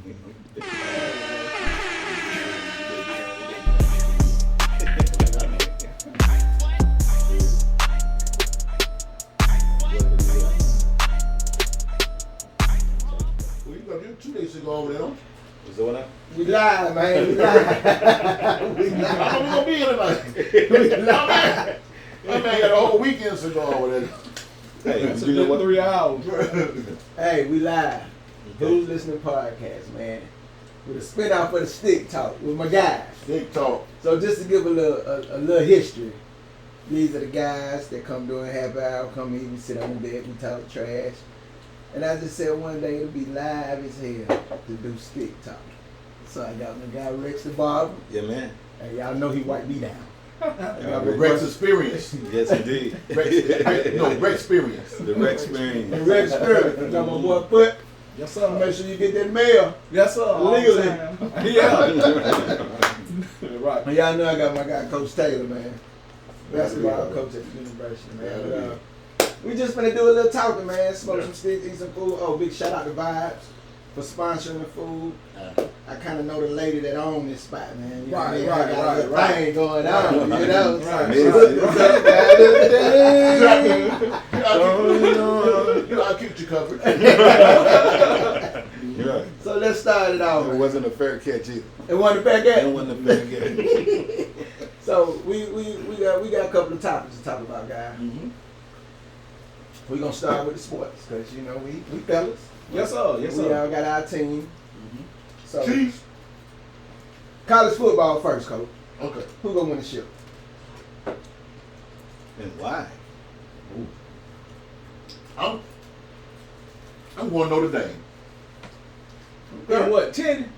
You 2 days ago over there. What's going on? We live, man. We live. We live. How long we gonna be here tonight? We live. My man got a whole weekend cigar over there. Hey, you know what? 3 hours. Hey, we live. Who's listening podcast, man? With a spin off of the Stix Talk with my guys. Stix Talk. So just to give a little history, these are the guys that come during happy hour, come here, we sit on the bed, we talk trash. And I just said one day it'll be live as hell to do Stix Talk. So I got my guy Rex the Barber. Yeah, man. And y'all know he wiped me down. The Rex Experience. Yes, indeed. Rex Experience. The Rex Experience. The Rex Experience. Got my boy Foot. Yes, sir. Make sure you get that mail. Yes, sir. Legally. Yeah. Right. And y'all know I got my guy Coach Taylor, man. Basketball coach at the university, man. But, we just finna do a little talking, man. Smoke some sticks, eat some food. Oh, big shout out to Vibes for sponsoring the food. I kind of know the lady that owned this spot, man. You know what I mean? I got a little thing going on, you know? I'll keep you covered. Yeah. So let's start it off. It wasn't a fair catch either. It wasn't a fair catch? It wasn't a fair catch. So we got a couple of topics to talk about, guys. Mm-hmm. We're gonna start with the sports, cause you know we fellas. Yes, sir. Yes, sir. We all got our team. Mm-hmm. So Chiefs. college football first, coach. Okay. Who gonna win the ship? And why? I'm going Notre Dame. And what, 10?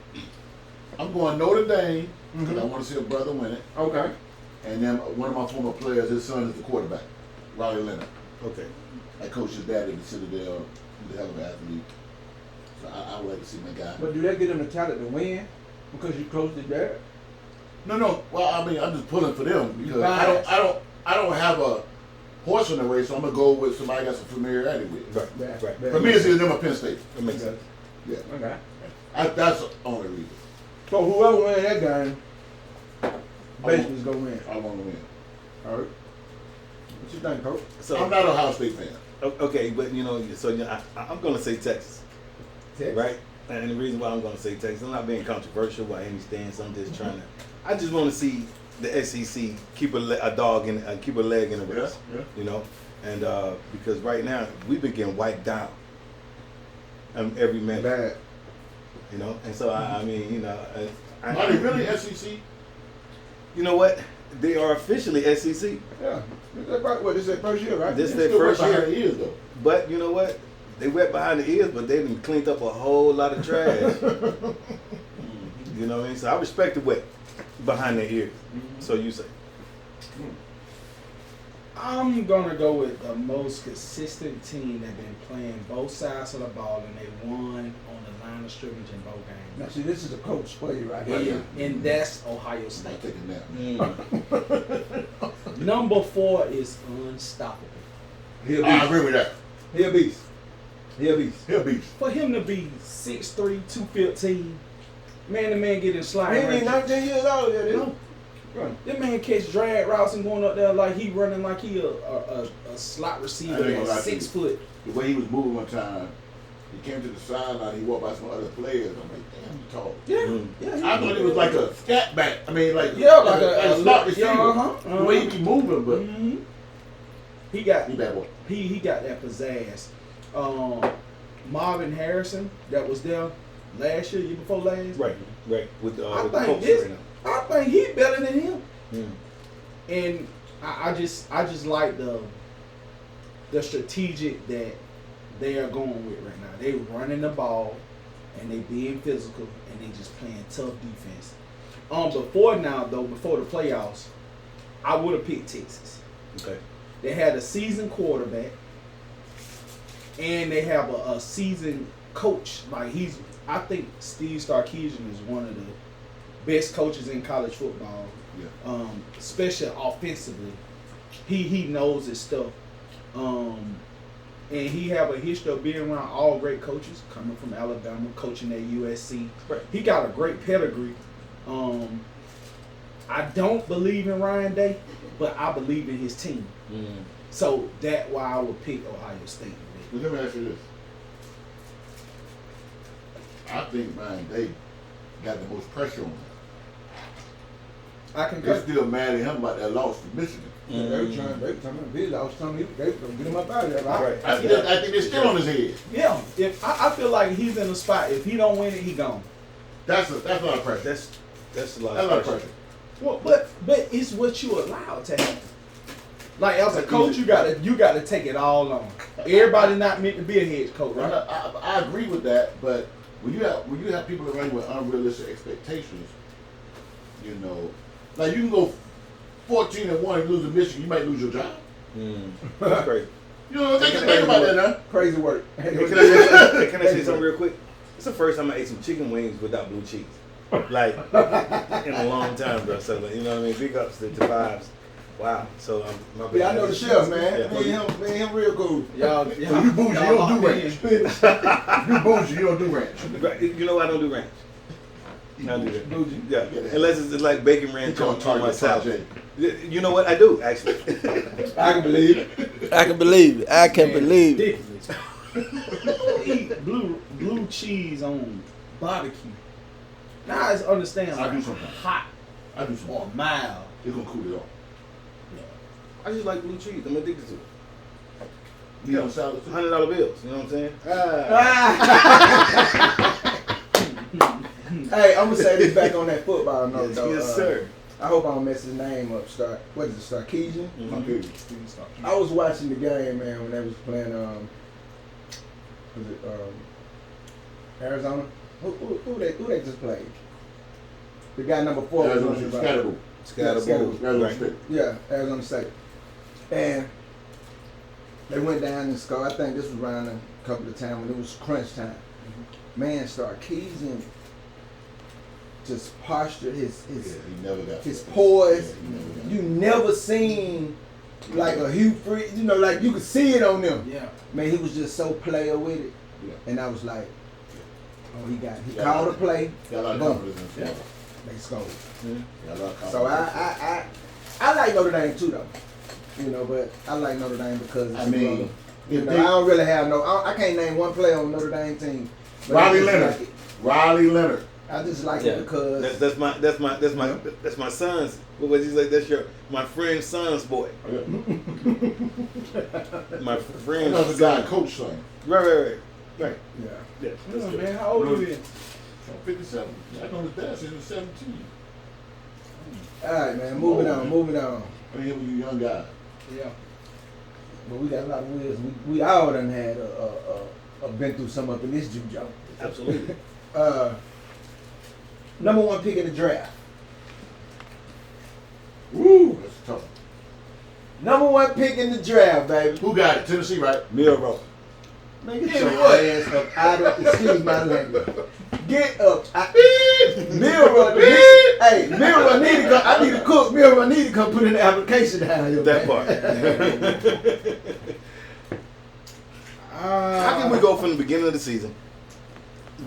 I'm going Notre Dame because Mhm. I want to see a brother win it. Okay. And then one of my former players, his son is the quarterback, Riley Leonard. Okay. I coached his dad at the Citadel. He's a hell of an athlete. So I would like to see my guy. But do that get them the talent to win? Because you close the dad? No. Well, I mean, I'm just pulling for them because Bias. I don't have a horse in the race, so I'm gonna go with somebody I got some familiarity with. Right. For me, it's either them or Penn State. That makes sense. Yeah, Okay. that's the only reason. So whoever wins that game, basically is gonna win. I want to win. All right. What you think, coach? So I'm not an Ohio State fan. okay, but you know, so you know, I'm gonna say Texas, Texas? right? And the reason why I'm gonna say Texas, I'm not being controversial by any stance. I'm just trying to. I just want to see the SEC keep a dog in, keep a leg in the race. Yeah. You know, and because right now we've been getting wiped down. Every minute. Bad. You know, and so I mean, you know, Are they really SEC? You know what? They are officially SEC. Yeah. This is their first year, right? This is They their still first right behind year. the ears, though. But you know what? They wet behind the ears, but they done cleaned up a whole lot of trash. You know what I mean? So I respect the wet behind their ears. So you say. I'm going to go with the most consistent team that been playing both sides of the ball, and they won on the line of scrimmage in both games. Now, see, this is a coach for you right here. And that's Ohio I'm not State. taking that. Number 4 is unstoppable. He'll I beast. agree with that. He'll beast. He'll beast. He'll beat. For him to be 6'3", 215, man, the man getting He slide. ain't even 19 years old yet, is No. he? Right. That man catch drag routes and going up there like he running like he a slot receiver I ain't gonna lie that's to you. 6 foot. The way he was moving one time, he came to the sideline, he walked by some other players. I'm like, damn, he's tall. Yeah, yeah. I thought he was like a scat back. I mean, like like a slot receiver. uh-huh. The way he be moving, but Mhm. He got he bad boy. he got that pizzazz. Marvin Harrison that was there last year before last. Right. With I with the think Colts this. right now. I think he better than him. Mm. And I just like the strategic that they are going with right now. They running the ball and they being physical and they just playing tough defense. Before the playoffs, I would have picked Texas. Okay. They had a seasoned quarterback and they have a seasoned coach. Like I think Steve Sarkisian is one of the best coaches in college football. Yeah. Especially offensively. He knows his stuff. and he have a history of being around all great coaches, coming from Alabama, coaching at USC. Right. He got a great pedigree. I don't believe in Ryan Day, but I believe in his team. So that's why I would pick Ohio State. But let me ask you this. I think Ryan Day got the most pressure on him. I can They're still mad at him about that loss to Michigan. They were trying to be lost. They were gonna get him up out of there. Right. I think they're still on his head. Yeah, if I feel like he's in a spot. If he don't win it, he gone. That's a lot of pressure. That's a That's lot a lot of of pressure. pressure. Well, but it's what you allowed to happen. Like as a coach, you gotta take it all on. Everybody not meant to be a head coach, right? I agree with that, but when you have people around you with unrealistic expectations, you know, like you can go 14-1 and lose to Michigan, you might lose your job. That's great. You know, think about that now. Crazy work. Can I say something real quick? It's the first time I ate some chicken wings without blue cheese. Like, in a long time, bro. So, you know what I mean? Big ups to Vibes. Wow. So, my bad. Yeah, I know the chef, man. Yeah. Me and him real cool. Y'all, So you bougie, you don't do ranch. You bougie, you don't do ranch. Right, you know I don't do ranch. I don't do that. Bougie. Yeah. Unless it's like bacon ranch You on call my Target salad. You know what? I do, actually. I can believe it. I can believe it. I can believe it. Ridiculous. Eat blue cheese on barbecue. Now I understand I like do something. hot I do something. or mild. It's gonna cool it off. I just like blue cheese. I'm addicted to it. You know, salad too. $100 bills. You know what I'm saying? Hey, I'm gonna say this back on that football note, Yes, though. yes, sir. I hope I don't mess his name up. What is it? Sarkeesian? Okay. I was watching the game, man, when they was playing. Was it Arizona? Who they just played? The guy number 4 was on the Scatterable. Scatterable. Right. Yeah, Arizona State. And they went down and scored. I think this was around a couple of times when it was crunch time. Man, Sarkeesian just posture, his He never got his that. poise. Yeah, he never got You never seen like a Hugh Free, you know, like you could see it on them. Yeah. Man, he was just so player with it. Yeah. And I was like, oh, he Yeah. called a play, Got a lot of boom, confidence in himself. they scored. Got a lot of confidence. So I like Notre Dame too though. You know, but I like Notre Dame because I mean, you if know, they- I don't really have I can't name one player on Notre Dame team. But Riley I just Leonard. like it. Riley Leonard. I just like Yeah. it because That's my son's. What was he like? That's my friend's son's boy. My I friend's know the guy coach son. Right. yeah. Yeah, that's Come on, good. man, how old you is? 57. I know his dad since he was 17. All right, man. Moving on. I mean, he was a young guy. Yeah. But we got a lot of wheels. We all done had been through some up in this juju. Absolutely. Number 1 pick in the draft. Woo, that's tough. Number 1 pick in the draft, baby. Who got it? Tennessee, right? Miro. Man, get Yeah, your what? ass up out of, excuse my language. Get up. Mirror, hey, Mirror, I need to cook. Mirror, I need to come put in the application down here. That man. part. How can we go from the beginning of the season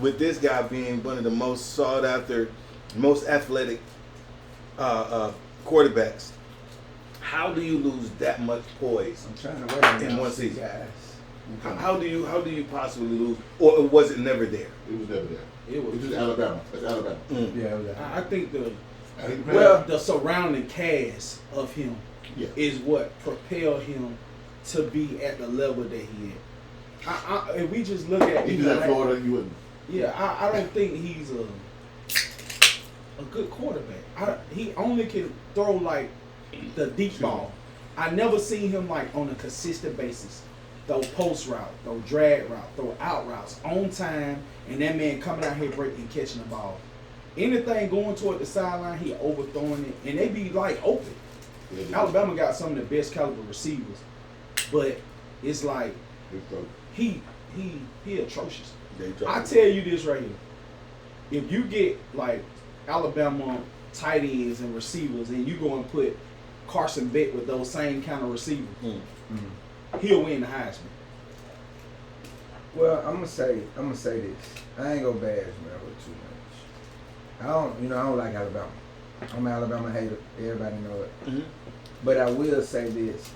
with this guy being one of the most sought after, most athletic quarterbacks? How do you lose that much poise I'm trying to wait on in y'all one season? guys. How do you possibly lose, or was it never there? It was never there. It was. It was just Alabama. That's Alabama. Yeah, it was that. I think I think the surrounding cast of him yeah. is what propelled him to be at the level that he at. If we just look at He was at Florida, you wouldn't. Yeah, I don't think he's a good quarterback. He only can throw like the deep ball. I never seen him like on a consistent basis. Throw post route, throw drag route, throw out routes on time, and that man coming out here breaking and catching the ball. Anything going toward the sideline, he overthrowing it, and they be like open. Yeah, Alabama got some of the best caliber receivers, but it's like he atrocious. I tell you this right here. If you get like Alabama tight ends and receivers and you go and put Carson Beck with those same kind of receivers, he'll win the Heisman. Well, I'm gonna say this. I ain't gonna bash Maryland too much. I don't like Alabama. I'm an Alabama hater. Everybody know it. Mm-hmm. But I will say this.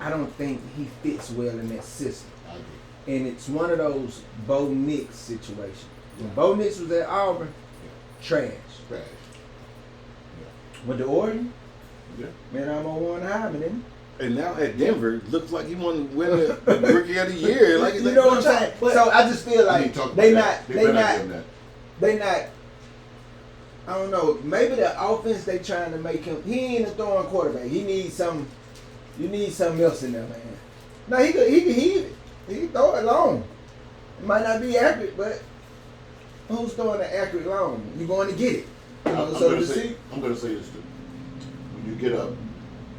I don't think he fits well in that system. I agree. And it's one of those Bo Nix situations. When Bo Nix was at Auburn, trash. Trash. Went to Oregon, Yeah. man, I'm on one Heisman, didn't And now at Denver, looks like he won the Rookie of the Year. Like, you know what I'm saying? So I just feel like they not. I don't know. Maybe the offense they trying to make him. He ain't a throwing quarterback. He needs some. You need something else in there, man. No, he can hit it. He can throw it long. It might not be accurate, but who's throwing an accurate long? You going to get it. I'm So going to to say see. this too. When you get a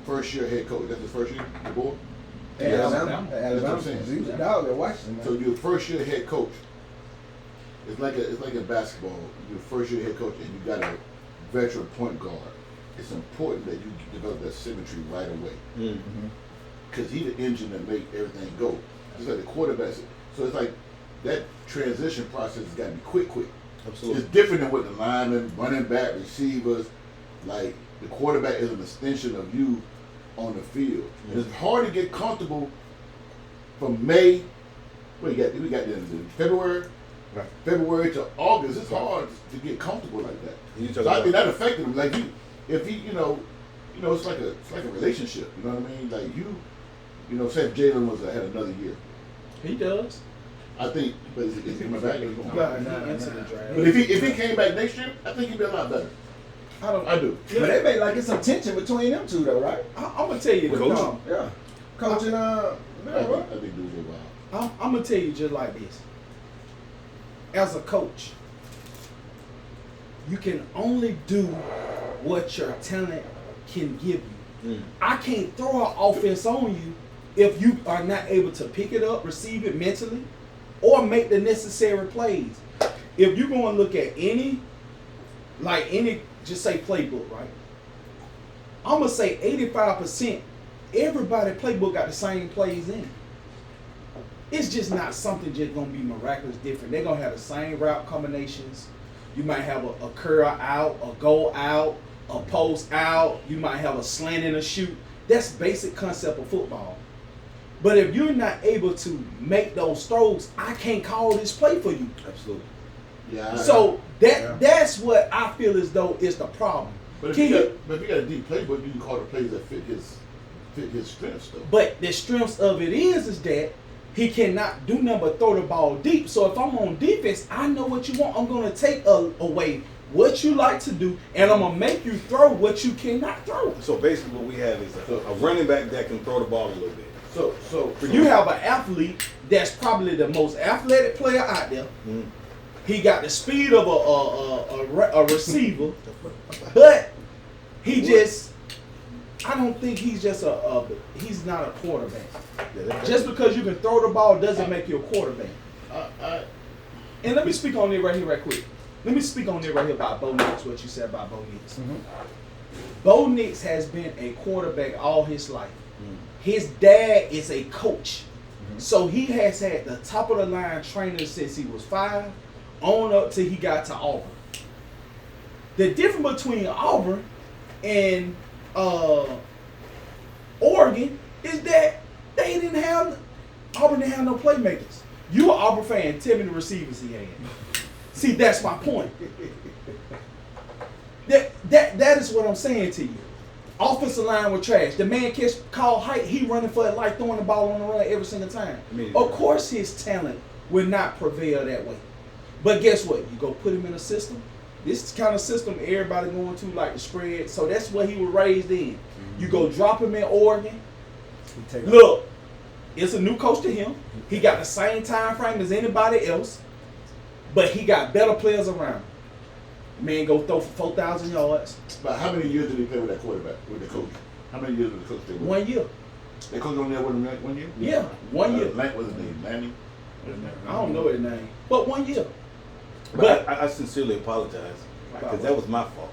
first-year head coach, that's his first year, the board. Alabama. That's what I'm saying. He was a dog at Washington, man. So you're a first-year head coach. It's like a basketball. You're a first-year head coach, and you got a veteran point guard. It's important that you develop that symmetry right away, mm-hmm. because he's the engine that make everything go. Just like the quarterbacks. So it's like that transition process has got to be quick. Absolutely. It's different than with the linemen, running back, receivers. Like the quarterback is an extension of you on the field. Mm-hmm. And it's hard to get comfortable from May. We got in February. Right. February to August. It's hard to get comfortable like that. You So I think that affected him. Like if he, it's like a relationship. You know what I mean? Like say if Jalen had another year. He does. I think, but is he coming back? Or is he going Nah. But if he came back next year, I think he'd be a lot better. I do. But they made like it's some tension between them two, though, right? I'm gonna tell you the Coach? Yeah. Coaching, I think dudes are wild. I'm gonna tell you just like this. As a coach, you can only do what your talent can give you. I can't throw an offense on you if you are not able to pick it up, receive it mentally, or make the necessary plays. If you're going to look at any, just say playbook, right? I'm going to say 85%, everybody playbook got the same plays in it. It's just not something just going to be miraculous different. They're going to have the same route combinations. You might have a curl out, a go out, a post out. You might have a slant and a shoot. That's basic concept of football. But if you're not able to make those throws, I can't call this play for you. Absolutely. Yeah. So that's what I feel as though is the problem. But if you got a deep playbook, you can call the plays that fit his strengths though. But the strengths of it is that he cannot do nothing but throw the ball deep. So if I'm on defense, I know what you want. I'm going to take away what you like to do, and I'm going to make you throw what you cannot throw. So basically what we have is a running back that can throw the ball a little bit. So you have an athlete that's probably the most athletic player out there. Mm. He got the speed of a receiver, but I don't think he's just he's not a quarterback. Just because you can throw the ball doesn't make you a quarterback. And let me speak on it right here right quick. Let me speak on it right here about Bo Nix, what you said about Bo Nix. Mm-hmm. Bo Nix has been a quarterback all his life. His dad is a coach. So he has had the top of the line training since he was 5 on up till he got to Auburn. The difference between Auburn and Oregon is that Auburn didn't have no playmakers. You an Auburn fan, tell me the receivers he had. See, that's my point. That is what I'm saying to you. Offensive line was trash. The man called height, he running for his life, throwing the ball on the run every single time. Of course his talent will not prevail that way. But guess what? You go put him in a system. This kind of system everybody going to like the spread. So that's what he was raised in. You go drop him in Oregon. Look, it's a new coach to him. He got the same time frame as anybody else. But he got better players around him. Man go throw for 4,000 yards. But how many years did he play with that quarterback, with the coach? How many years did the coach stay with him? 1 year. They coach on there with him 1 year? Yeah, 1 year. What's his name? Lanny? I don't know his name. But 1 year. But I sincerely apologize because that was my fault.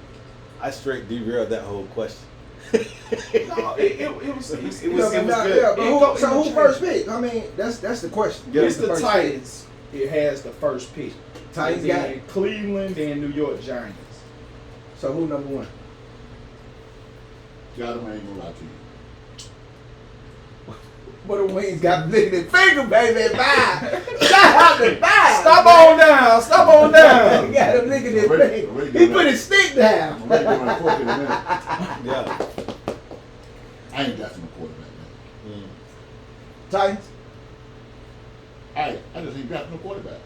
I straight derailed that whole question. No, it was good. Yeah, but who first pick? I mean, that's the question. Yeah, It's the Titans. It has the first pick. Titans And got then it. Cleveland and New York Giants. So who number one? God, I ain't gonna lie to you. But the Wings got blinking finger, baby. Bye. Shout out to Bye. Stop on down. Stop on down. He got him blinking his Already finger. He doing put that. his stick down. I'm ready to get my fork in a minute. Yeah. I ain't drafting a quarterback, man. Titans. I just ain't drafting a quarterback.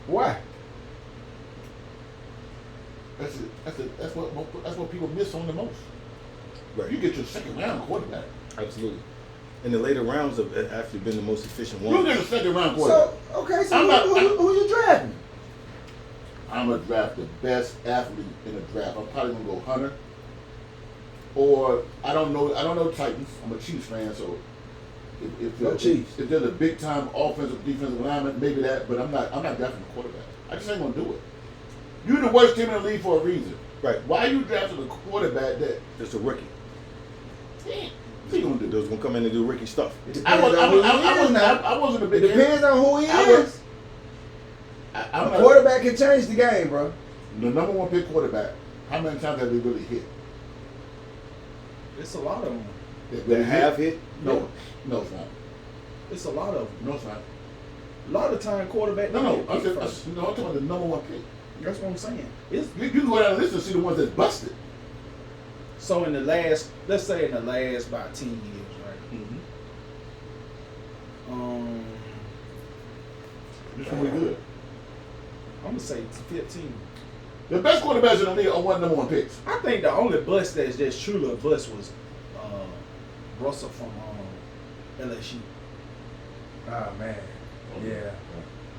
Why? That's what people miss on the most. Right. You get your second round quarterback. Absolutely. And the later rounds have actually been the most efficient You ones. get a second round quarterback. So okay, so I'm not- who you drafting? I'm gonna draft the best athlete in the draft. I'm probably gonna go Hunter. Or I don't know Titans. I'm a Chiefs fan, so Go Chiefs. if there's a big time offensive defensive lineman, maybe that. But I'm not drafting a quarterback. I just ain't gonna do it. You're the worst team in the league for a reason. Right. Why are you drafting a quarterback that Just a rookie. what's he gonna do? Those gonna come in and do rookie stuff. It depends on who he is now. I wasn't a It big depends on who he I is. was- I'm A not, quarterback can change the game, bro. the number one pick quarterback. How many times have they really hit? It's a lot of them. That have hit? No, no, it's not. It's a lot of them. No, it's not. A lot of time quarterback. No, don't no. get I'm picked talking first. about the number one pick. That's what I'm saying. It's You can go down the list and see the ones that busted. so in the last, let's say in the last about 10 years, right? This one we good. I'm gonna say 15. The best quarterbacks in the league are one number one picks. I think the only bust that's just truly a bust was Russell from LSU. Oh man. Yeah.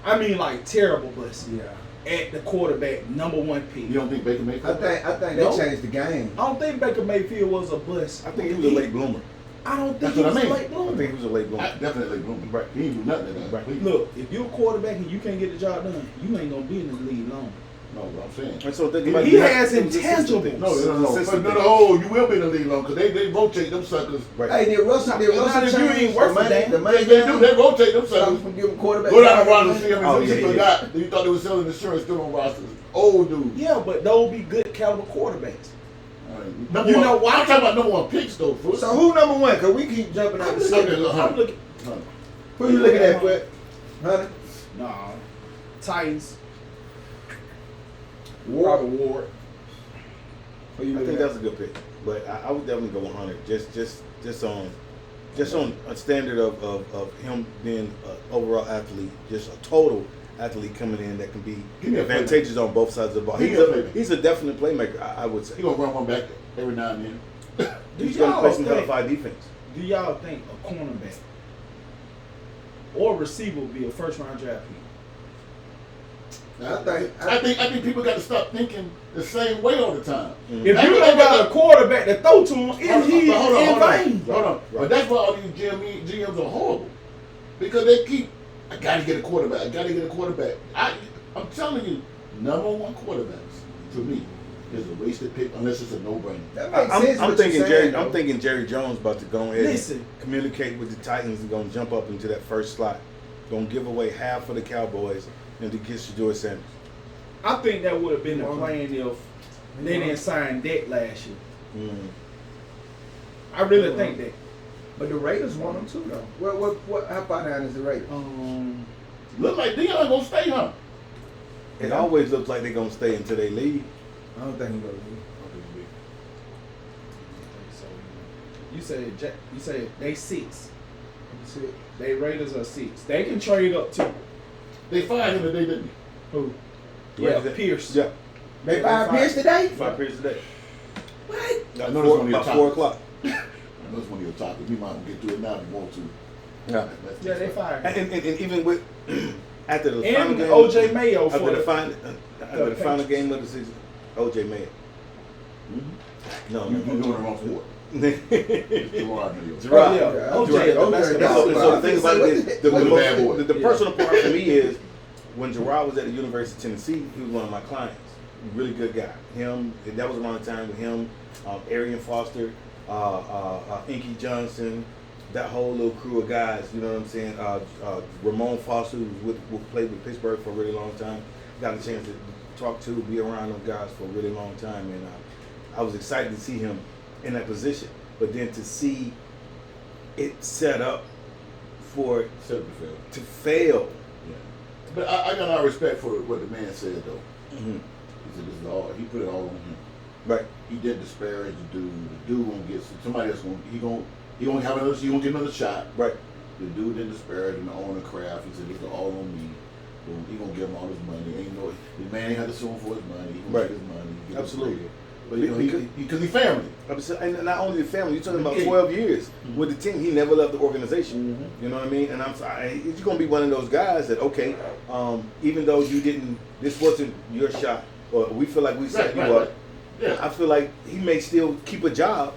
I mean, like terrible bust Yeah. at the quarterback, number one pick. You don't think Baker Mayfield? I think they No. changed the game. I don't think Baker Mayfield was a bust. I think he was a late bloomer. I don't think That's he what I was mean. a late I bloomer. think he was a late bloomer. Definitely blooming. Right. He ain't do nothing in that. Right. Look, if you're a quarterback and you can't get the job done, you ain't gonna be in the league long. No, what I'm saying. And so think He about He it. has It was a system intangibles. thing. No, It was a But system no, thing. no, you will be in the league long because they rotate them suckers. Right. Hey, did Russell Not if you ain't change worth the a money? damn. The money They do. They rotate them Stop suckers. from giving quarterback. Go down the roster and see how Oh, many yeah, people yeah. got. You thought they were selling insurance still on rosters. Old dudes. Yeah, but those be good caliber quarterbacks. Number You one, know why? I'm talking about number one picks though. Fool. So who number one? Cause we keep jumping out I'm the looking city. at- I'm looking. Who you looking at, Fred? Hunter? Nah, Titans. Ward? Probably Ward. Who you I looking think at? that's a good pick, but I would definitely go 100. Just on a standard of him being an overall athlete, just a total athlete coming in that can be Give me a advantageous on both sides of the ball. Give me a playmaker. He's a definite playmaker, I would say. He gonna run one back every now and then. He's Do going to y'all play some think- hell-of-a defense. Do y'all think a cornerback or receiver would be a first round draft pick? I think people got to stop thinking the same way all the time. Mhm. If you don't got a quarterback to throw to him, Hold is he on, in hold on. vain? Hold on. But that's why all these GMs are horrible. Because they keep, I gotta get a quarterback. I'm telling you, number one quarterbacks, to me, is a wasted pick unless it's a no-brainer. That makes sense. I'm what thinking you're saying, I'm though. thinking Jerry Jones about to go ahead Listen. and communicate with the Titans and gonna jump up into that first slot. Gonna give away half of the Cowboys and to get Shador Sanders. I think that would have been the plan if they didn't sign Dak last year. I really think that. But the Raiders want him too, though. What? How far down is the Raiders? Look like Deion gonna stay, huh? It always looks like they're gonna stay until they leave. I don't think he's gonna leave. You said they 6. That's it. They Raiders are 6. They can trade up too. They fired him today, didn't Who? The Yeah, Raiders- Pierce. Yeah, They Yeah, fired they Pierce today? 5 periods a day. What? I know this one of your About 4 topics. o'clock. I know it's one of your topics. We might get to it now if you want to. Yeah. Yeah, they fired. And even with after the final And game, OJ Mayo after for the the final the final Patriots. game of the season, OJ Mayo. No, You doing the wrong sport. It's Gerard Mayo. Gerard. Oh, yeah. Yeah, OJ, Gerard. the basketball So player. the thing about it is, the Like a bad boy. the personal part for me is when Gerard was at the University of Tennessee, he was one of my clients. really good guy. Him, that was around the time with him, Arian Foster, Inky Johnson, that whole little crew of guys. You know what I'm saying? Ramon Foster, who played with Pittsburgh for a really long time, got a chance to talk to, be around them guys for a really long time, and I was excited to see him in that position. But then to see it set up for to fail. Yeah. But I got a lot of respect for what the man said though. Mm-hmm. He said this is all. He put it all on him. Right. He didn't disparage the dude. The dude gonna get somebody else. He gonna have another. He gonna get another shot. Right. The dude didn't disparage him, own the craft. He said this is all on me. He gonna give him all his money. Ain't no. The man ain't had to sue him for his money. He gonna get his money. Absolutely. But you know, because he family. And not only the family, you're talking about 12 years with the team. He never left the organization. Mm-hmm. You know what I mean? And I'm sorry, you're gonna be one of those guys that even though this wasn't your shot, or we feel like we set you up. Yeah. I feel like he may still keep a job.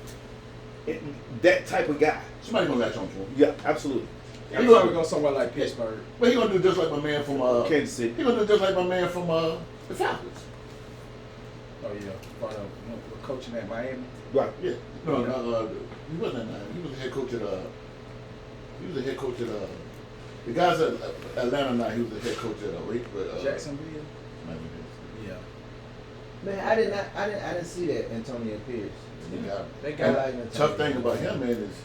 That type of guy. Somebody gonna latch on to him. Yeah, absolutely. He's gonna go somewhere like Pittsburgh. But he gonna do just like my man from Kansas City. He gonna do just like my man from the Falcons. Oh yeah, we're coaching at Miami. Right. Yeah. No, he wasn't at Miami. He was the head coach at the guys at Atlanta now. He was the head coach at Jacksonville. Miami. Yeah. Man, I didn't see that Antonio Pierce. They got like tough thing about him, man, is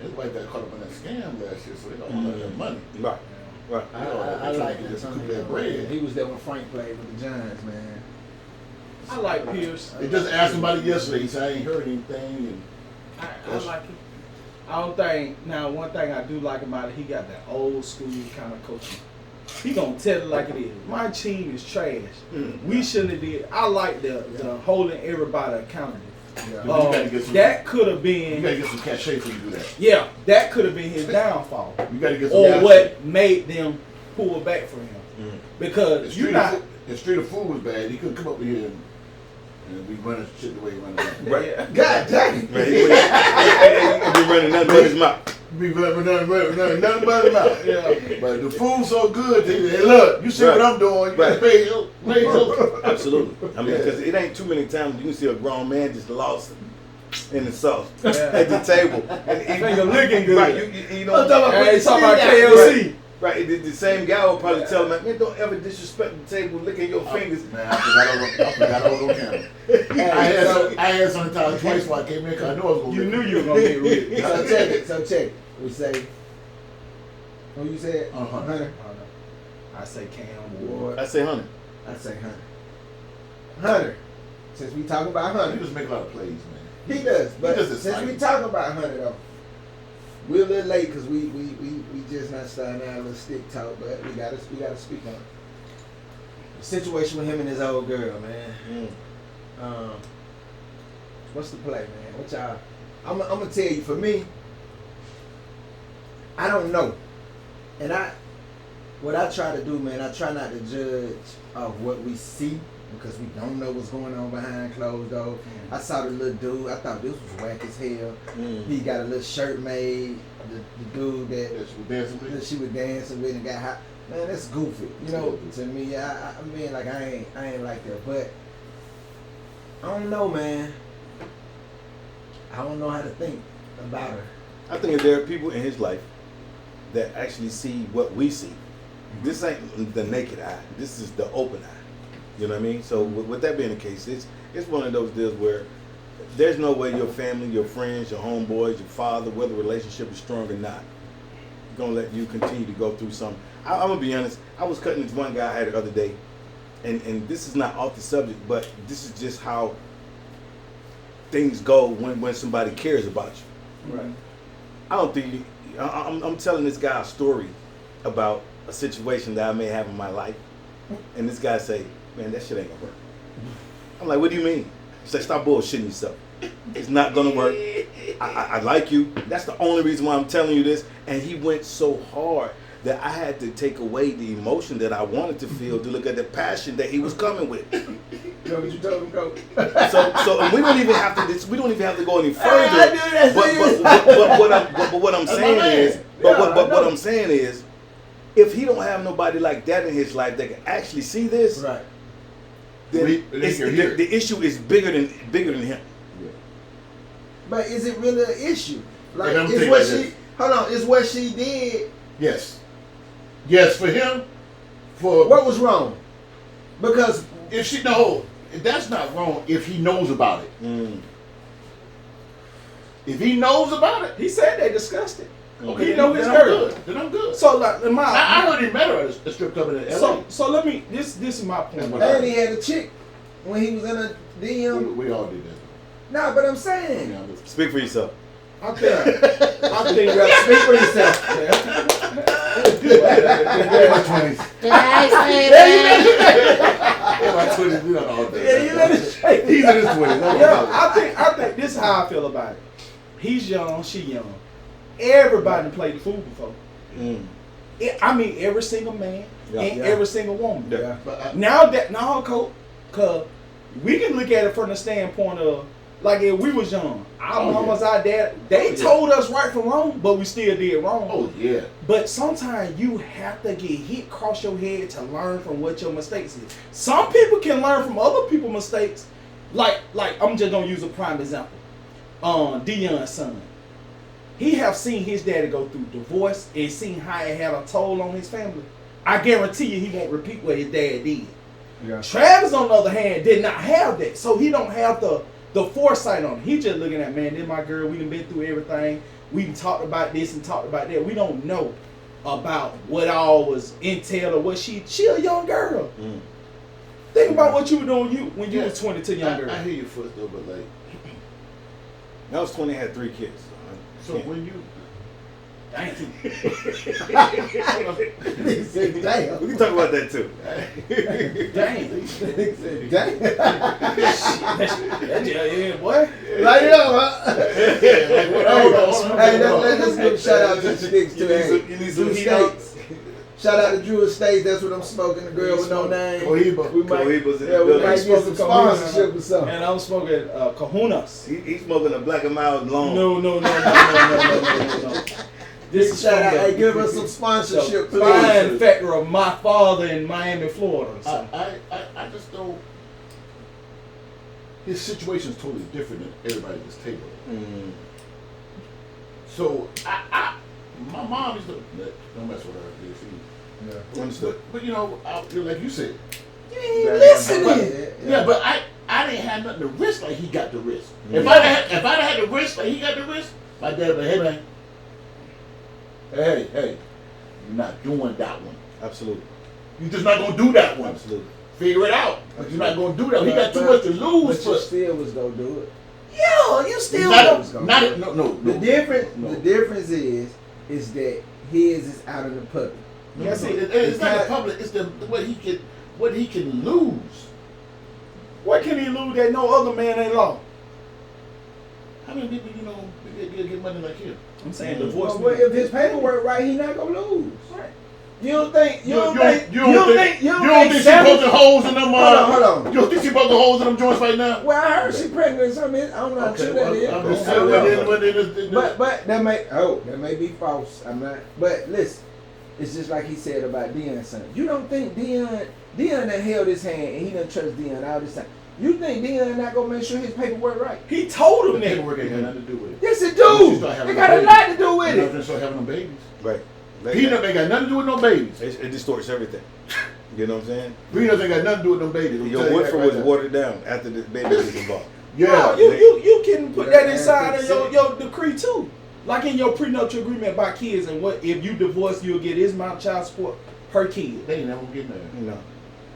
everybody got caught up in that scam last year, so they got all of that money. Right. Right. I like that bread. He was there when Frank played with the Giants, man. I like Pierce. They just asked somebody yesterday. He said, I ain't heard anything. And I like it. I don't think, now one thing I do like about it, he got that old school kind of coaching. He gonna tell it like it is. My team is trash. We shouldn't have did. I like the holding everybody accountable. Yeah. That could have been. You gotta get some cachet for you to do that. Yeah, that could have been his downfall. You gotta get some or cachet. what made them pull back from him. Because his street of food was bad. He couldn't come up here and be running shit the way he running. Right. Yeah. God dang. He be running nothing but his mouth. Be running nothing but his mouth. Yeah. But the food's so good. Hey, look, you see what I'm doing. You gotta pay your Absolutely. I mean, because it ain't too many times you can see a grown man just lost in the sauce Yeah. at the table. And Finger looking good. Right. You know. I'm talking about Hey, putting talking about the KLC. Right, the same guy will probably tell him, man, don't ever disrespect the table, licking your fingers. Man, I forgot I was on camera. I had some time twice while I came in because I knew I was going to You knew you were gonna get rich. So check it. We say, who you said? Hunter. I say Cam Ward. Ward. I say, honey. I say Hunter. Hunter. Since we talk about He Hunter, just make a lot of plays, man. he does. But He just since we excited. talk about Hunter though, we're a little late because we just not starting out a little stick talk, but we gotta speak on it. The situation with him and his old girl, man. What's the play, man? What y'all? I'm gonna tell you. For me, I don't know, and what I try to do, man, I try not to judge of what we see because we don't know what's going on behind closed doors. I saw the little dude. I thought this was whack as hell. He got a little shirt made. The dude that she was dancing with and got hot. Man, that's goofy. You know, to me, I mean, like I ain't like that. But I don't know, man. I don't know how to think about her. I think there are people in his life that actually see what we see. This ain't the naked eye. This is the open eye. You know what I mean? So with that being the case, it's one of those deals where there's no way your family, your friends, your homeboys, your father, whether the relationship is strong or not, gonna let you continue to go through something. I'm gonna be honest. I was cutting this one guy I had the other day, and this is not off the subject, but this is just how things go when somebody cares about you. Right. I don't think I'm telling this guy a story about a situation that I may have in my life, and this guy say, "Man, that shit ain't gonna work." I'm like, "What do you mean?" He said, "Stop bullshitting yourself. It's not gonna work. I like you. That's the only reason why I'm telling you this." And he went so hard that I had to take away the emotion that I wanted to feel to look at the passion that he was coming with. You know what you told him, go? So and we don't even have to. We don't even have to go any further. I knew that. But what I'm saying is, if he don't have nobody like that in his life that can actually see this, Right. the issue is bigger than him. Yeah. But is it really an issue? Like, I'm is saying what like she this. hold on? Is what she did? Yes. Yes, for him. For What was wrong? Because if she no, that's not wrong. If he knows about it. If he knows about it, He said they discussed it. okay, He know his then I'm girl. good. Then I'm good. So like in my I heard he met her at a strip club in LA. so let me this is my point. and he had a chick when he was in a DM. we all did that. Nah, but I'm saying. Yeah, Speak for yourself. I think You gotta speak for yourself. my 20s. My 20s, we don't all do Yeah, you let it shake. He's in his 20s. Yeah, I think this is how I feel about it. He's young, she young. Everybody played the fool before. I mean, every single man and every single woman. Yeah. But Now, cause we can look at it from the standpoint of like if we was young, our mamas, our dad, they told us right from wrong, but we still did wrong. oh yeah. But sometimes you have to get hit across your head to learn from what your mistakes is. Some people can learn from other people's mistakes. Like I'm just gonna use a prime example. Dion's son. He have seen his daddy go through divorce and seen how it had a toll on his family. I guarantee you he won't repeat what his dad did. Yeah. Travis, on the other hand, did not have that. So he don't have the foresight on it. He just looking at, man, this my girl. We done been through everything. We done talked about this and talked about that. We don't know about what all was entailed or what she a young girl. Think about what you were doing when you was 22 young girl. I hear your foot though, but like, I was 20, had 3 kids. so when you, Dang. He said, damn. We can talk about that too. Dang. He said, damn. Yeah, boy. Like, yo, huh? hold on. Hey, let's give a shout out to Stix You need some Drew heat on. States. Shout out to Drew States. That's what I'm smoking. The girl with no name. Cohiba. We might, Cohiba's in the yeah, we building. might get some sponsorship or something. And I'm smoking Kahunas. He's smoking a Black and Mild long. No. This is Shout out. from Hey, give us some sponsorship, the fine please. factor of my father in Miami, Florida. So. I just don't. His situation is totally different than everybody at this table. So my mom used to don't mess with her. Understood. But you know, like you said, You ain't listening. yeah. But I didn't have nothing to risk like he got the risk. If I'd had the risk like he got the risk, my dad would be, hey man, hey, you're not doing that one. Absolutely. You're just not gonna do that one. Absolutely. Figure it out. But you're not gonna do that. He got too much to lose. But you still was gonna do it. Yo, you still no. The difference is that his is out in the public. It's not the public. It's what he can lose. What can he lose that no other man ain't lost? How many people get money like him? I'm saying divorce. Well, if his paperwork right, he not gonna lose. Right. You don't think You don't think she poking holes in them? Hold on. You don't think she poking holes in them joints right now? Well, I heard she pregnant or something. I don't know how true that is. I'm just I don't know. saying. But that may be false. I'm not. But listen, it's just like he said about Dion's son. You don't think Dion done held his hand and he done trust Dion all this time. You think Dion not gonna make sure his paperwork right? He told him that. Paperwork ain't got nothing to do with it. Yes, it do. It got a lot to do with They're it. gonna start having them babies. Right. Peanut ain't got nothing to do with no babies. It distorts everything. You know what I'm saying? Peanuts ain't got nothing to do with no babies. Your Woodford was watered down after the baby was involved. Yeah. No, you can put that inside of your decree too. Like in your prenuptial agreement about kids and what if you divorce, you'll get this amount of child support per kid. They ain't never gonna get married. No.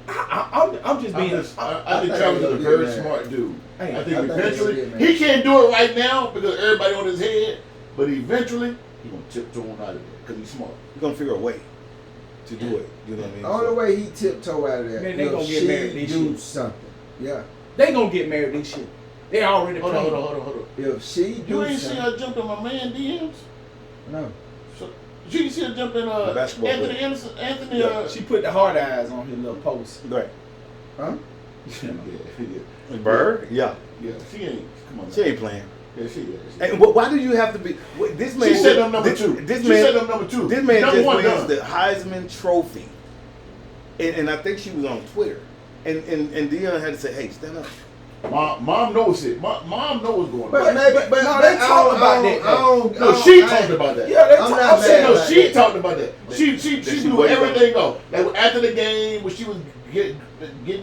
I'm just being. I think Travis is a very smart dude. Hey, I think I think eventually he'll get he can't do it right now because everybody on his head, but eventually he gonna tiptoe on out of there because he's smart. You're gonna figure a way to do it. You know what I mean? The only way he tiptoe out of that, Man, they gonna get married this do year. something. Yeah. They gonna get married this shit. They already Hold planned. on. If she do You ain't see something, her jump in my man DMs? no. So, you didn't see her jump in The basketball Anthony player. Anderson? Anthony, Yeah, She put the hard eyes on his little post. Right. Huh? yeah. Bird? Yeah. Yeah, she ain't. Come on. She ain't playing. Yeah, she is. And why do you have to be? This man. She said I'm number two. This She man. said I'm number two. This man Number just one wins done. the Heisman Trophy, and I think she was on Twitter, And Dion had to say, hey, stand up. Mom knows it. Mom knows what's going on. But no, they talked about that. No, she talked about that. Yeah, they I'm talked not about mad that. No, about she that. talked about that. She knew everything off. Like after the game, when she was getting.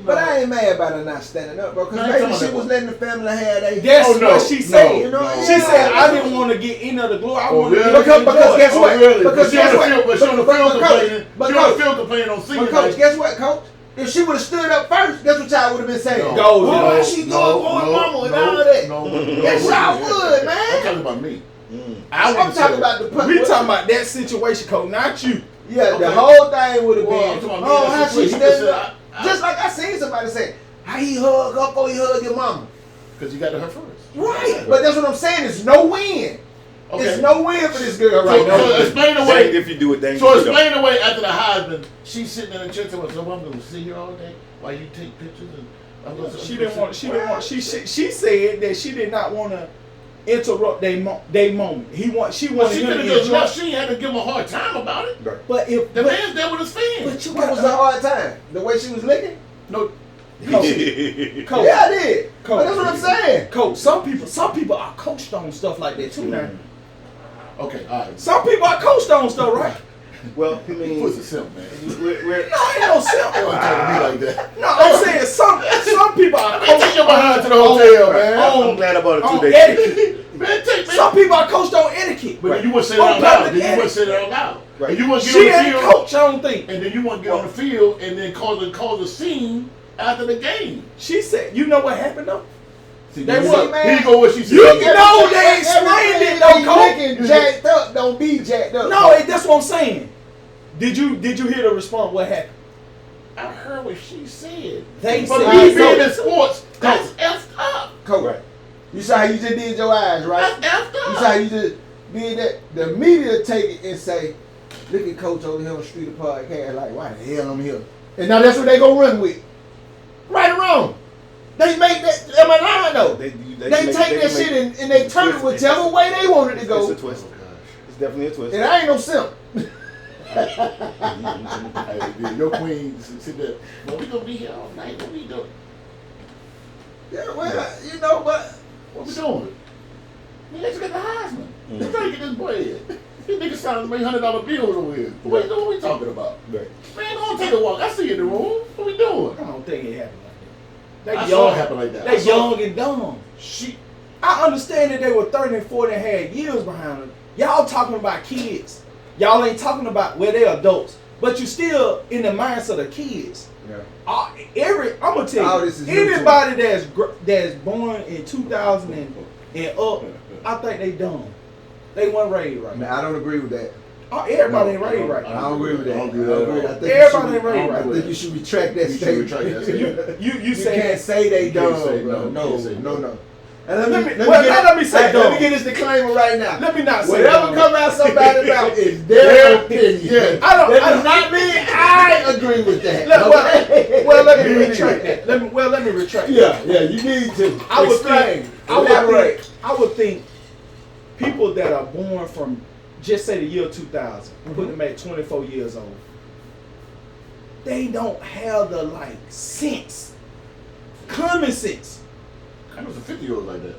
But I ain't mad about her not standing up, bro. Because No, I ain't maybe talking she about was that. letting the family have their. That's Oh, no, what she said. You know, no. She yeah. said, I didn't want to get any of the glory. I Oh, wanted really? to get Because guess Oh, what? really? Because she guess on the what? field, but she on the But field coach, complaining. but She on the coach, field complaining on senior But coach, night. guess what, coach? If she would have stood up first, guess what y'all would have been saying? No. Go, Why no, she doing for her mama and all that? Yes, y'all would, man. I'm talking about me. I'm talking about the We talking about that situation, coach, not you. Yeah, Okay. the whole thing would have Well, I'm been. talking about Oh, me in how that she situation. standing You up? just said, Just like I seen somebody say, how he hug up or he hug your mama. Because you got to her first. Right, but that's what I'm saying. It's no win. Okay. It's no win for this girl right So now. explain Dang away. if you do it, dang So if you don't. explain away after the Heisman. She's sitting in the church and so I'm going to sit here all day while you take pictures and I'm gonna, She didn't want. She said that she did not want to interrupt their moment. She But she wanted him could have to just enjoy. left. She had to give him a hard time about it. Right. But if The man's there with his fans. but you What was got the hard time? The way she was licking? No, coach, Yeah, I did. But that's what I'm saying. coach. Some people are coached on stuff like that too. Now, okay, all right. some people are coached on stuff, right? Well, I He mean, puts a simp, man. we're No, ain't no Don't simple. talk to me like that. No, I'm saying some people are Man, take coached your behind to the on- hotel, man. I'm glad about it on too. etiquette. Man, take me. Some people are coached on etiquette. But then you wouldn't say On that out loud. public Then you wouldn't say that out loud. Right. And you wouldn't She get on ain't the field. coach, I don't think. And then you wouldn't get on the field and then cause a scene after the game. She said, you know what happened though? See, They here want- you go- here you go what she said. You know they explained it though, coach. Licking jacked up, don't be jacked up. No, that's what I'm saying. Did you hear the response? What happened? I heard what she said. They But said- me so- being in sports, that's effed up. Coach, Right. you saw how you just did your eyes, right? That's effed You up. saw how you just did that. The media take it and say, look at Coach over here on the street of podcast, like, why the hell I'm here? And now that's what they gonna run with. Right or wrong. They make that, am I lying though? They take that shit and they turn it whichever way they want it to It's go. a twist. It's definitely a twist. And I ain't no simp. Hey, your queen sit there. Well, we gonna be here all night. What we doing? Yeah, well, you know, but What we doing? Man, let's get the Heisman. Let's try to get this bread. These niggas signing $300 bills over here. What we talking about? Right. Man, go on take a walk. I see you in the room. What we doing? I don't think it happened like that. I They saw young, it happen like that. they young and dumb. I understand that they were 30 and 40 and had years behind them. Y'all talking about kids. Y'all ain't talking about where they're adults. But you still in the mindset of kids. yeah. I'm gonna tell All you, this is new to anybody that's born in 2000 and up, I think they dumb. They weren't raised right. Now, I don't agree with that. Everybody ain't raised right. I don't agree with that. I don't agree with that at all. I think Everybody you ain't should, raised I right. think you should retract that You should statement. retract that statement. You You say can't say they You can't dumb, say bro. no. No, You can't say no, no. no. And Let me say Let dumb. me get this disclaimer right now. Let me not say Whatever dumb. come out somebody's mouth is their opinion. I That don't. does not mean I agree with that. Let, well, let me Me retract neither. that. Let me retract that. Yeah, you need to. I would explain. think. Elaborate. I would think people that are born from, just say the year 2000, put them at 24 years old. They don't have the sense, common sense. I know some 50-year-olds like that.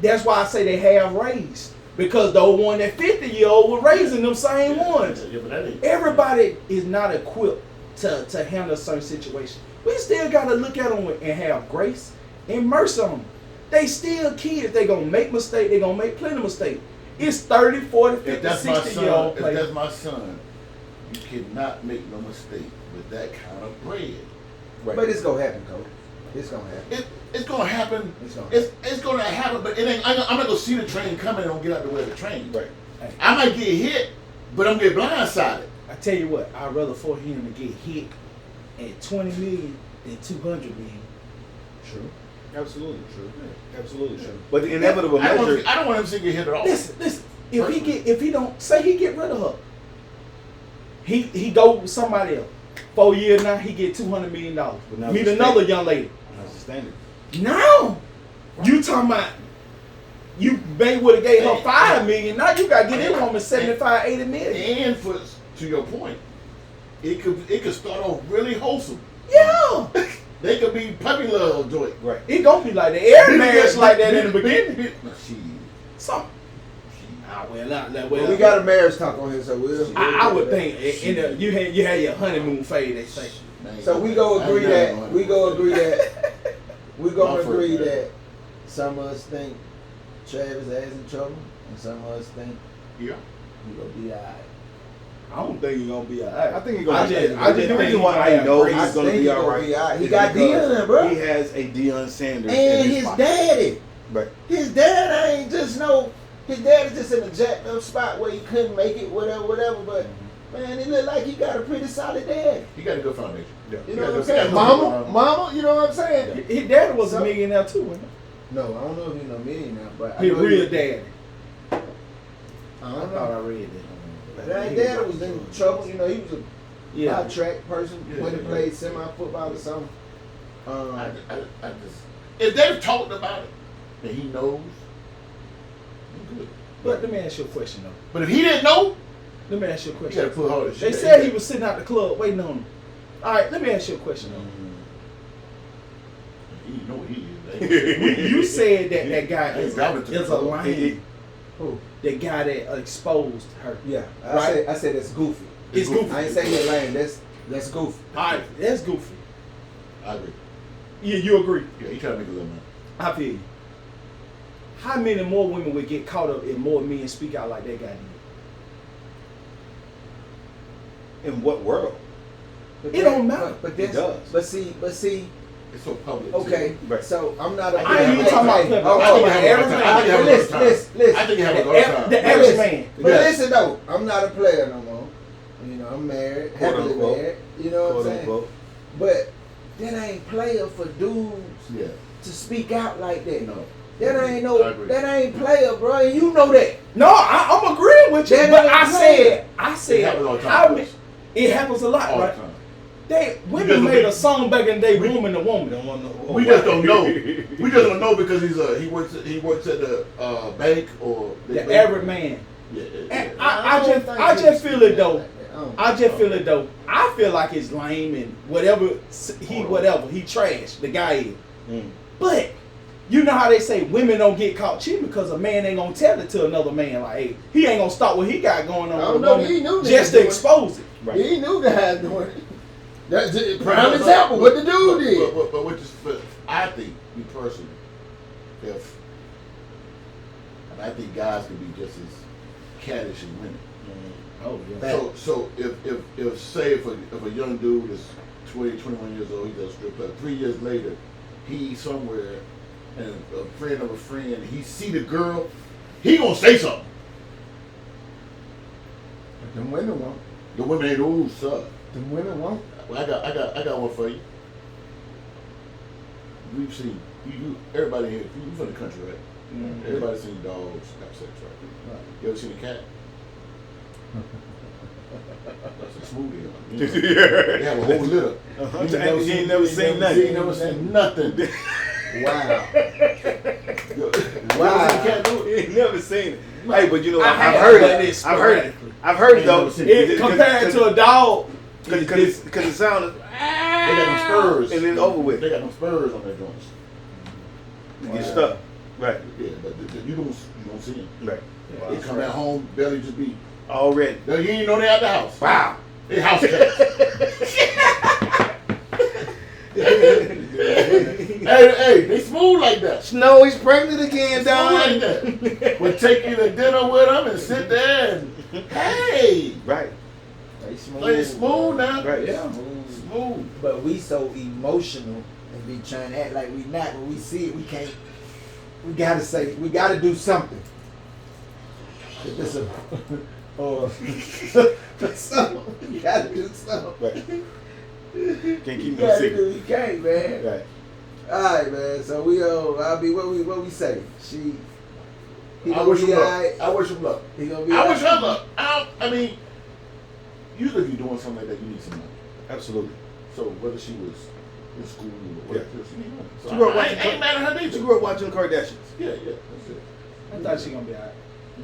That's why I say they have raised, because the one that 50-year-old were raising them same ones. Yeah, but that ain't. Everybody is not equipped to handle certain situations. We still got to look at them and have grace and mercy on them. They still kids. They going to make mistakes. They going to make plenty of mistakes. It's 30, 40, 50, If that's my 60-year-old son, if players. that's my son, you cannot make no mistake with that kind of bread. Right. But it's gonna happen, Coach. It's gonna happen. It's gonna happen. It's gonna It's gonna happen, but it ain't. I'm not gonna see the train coming and don't get out the way of the train. Right. I might get hit, but I'm gonna get blindsided. I tell you what, I'd rather for him to get hit at 20 million than 200 million. True. Absolutely true. Absolutely true. But the inevitable I measure. don't want him to get hit at all. Listen. If he don't say he get rid of her, he go with somebody else. 4 years now, he get $200 million. But now Meet it's another state. young lady. That's the standard. Now, you talking about you may would have gave her $5 million. Now you got to get that woman 75, 80 million. And to your point, it could start off really wholesome. Yeah. puppy love joint. Right. It gonna be like that. Every marriage like that in the beginning. Some. Well, we got a marriage talk on here, so we'll. I would think you had your honeymoon phase. They say. So we go agree that we're gonna agree that some of us think Travis ass in trouble, and some of us think he gonna be alright. I don't think he's gonna be alright. I think he's gonna. I just the think reason why I know he's gonna be alright. He got Deion, bro. He has a Deion Sanders. And his daddy. Right. His dad ain't just no. His dad is just in a jacked up spot where he couldn't make it, whatever. But man, it look like he got a pretty solid dad. He got a good foundation. Yeah. You know what I'm saying? Mama, you know what I'm saying? His daddy was a millionaire too, wasn't No, I don't know if he's no millionaire, but he? His real daddy. I I don't thought I know. read that. That dad was in trouble. You know, he was a high track person Yeah, when he yeah. played semi-football or something. I just, if they've talked about it and he knows, I'm good. But let me ask you a question though. But if he didn't know, Let me ask you a you question. gotta put all this They shit. said he was sitting out the club waiting on him. All right, let me ask you a question though. He know what he is. You said that guy is That was a lame. Who? The guy that exposed her. Yeah, Right. I said that's goofy. It's goofy. I ain't saying he's lame. That's goofy. All right, that's goofy. I agree. Yeah, you agree. Yeah, he trying to make a little money. I feel you. How many more women would get caught up if more men speak out like that guy did? In what world? But It don't matter. But It that's, does. But see. It's so public. Okay, Right. so I'm not a. I ain't even talking about Hey, club. oh, I'm talking oh, about every man. I think he have a good time. Listen. I think he have a good time. The average man. But listen though, I'm not a player no more. You know, I'm married, Quote, happily unquote. married. You know what I'm Quote saying? unquote. But that ain't player for dudes Yeah. to speak out like that. No. That ain't I agree. that ain't player, bro. And you know that. No, I'm agreeing with you. That But ain't I player. said, It happens all the time. how many? It happens a lot, All the right? time. Women Because made we- a song back in the day, we- woman to woman. Don't want no. We just don't know. We just don't know because he works at the bank or The average man. Yeah. And yeah. I just feel it though. I just feel it though. I feel like it's lame and whatever he trash. The guy is. But you know how they say women don't get caught cheating because a man ain't gonna tell it to another man. Like, hey, he ain't gonna stop what he got going on. I don't with a know, woman he knew just that. to expose it. Right. He knew the guy doing it. That's a prime example. What the dude did. But I think, me personally, I think guys can be just as caddish as women. Oh yeah. So if say if a young dude is 20, 21 years old, he does strip club. 3 years later, he's somewhere and a friend of a friend, he see the girl, he gonna say something. But them women won't. The women ain't ooh, suck. Them women won't. Well, I got one for you. We've seen everybody here. You from the country, right? Mm-hmm. Everybody's seen dogs have sex, right? You ever seen a cat? That's a smoothie. They have a whole litter. You ain't never seen nothing. You ain't never seen nothing. Wow. Wow. Cat do You it? ain't never seen it. Hey, but you know what? I I've have, heard but it. it's I've heard it. sporadically. I've heard it Ain't though. never seen it. Compared to a dog, Because the sound is, They got them spurs. and then over with. They got them spurs on their joints. You get stuck. Right. Yeah, but you don't see them. Right. They come at home, belly just be. Already. You ain't know they at the house. Wow. They house cats. hey, they smooth like that. Snow, he's pregnant again, Smooth like Don. that. We'll take you to dinner with them and sit there and, hey, Right. They smooth. play smooth now. Right. Yeah, Smooth. smooth. But we so emotional and be trying to act like we not. When we see it, we can't. We gotta do something. If it's a or something, you gotta do something. Right. Can't You keep no gotta secret. do. You can't, man. Right. All right, man. So I'll be what we say. He I gonna wish be him all luck. right. I wish him luck. He gonna be. I all wish right. her luck. I mean, usually if you're doing something like that, you need some money. Absolutely. So whether she was in school or whatever, she need money. So She grew up I watching ain't mad at her She neither. grew up watching the Kardashians. Yeah, that's it. I thought she gonna be alright.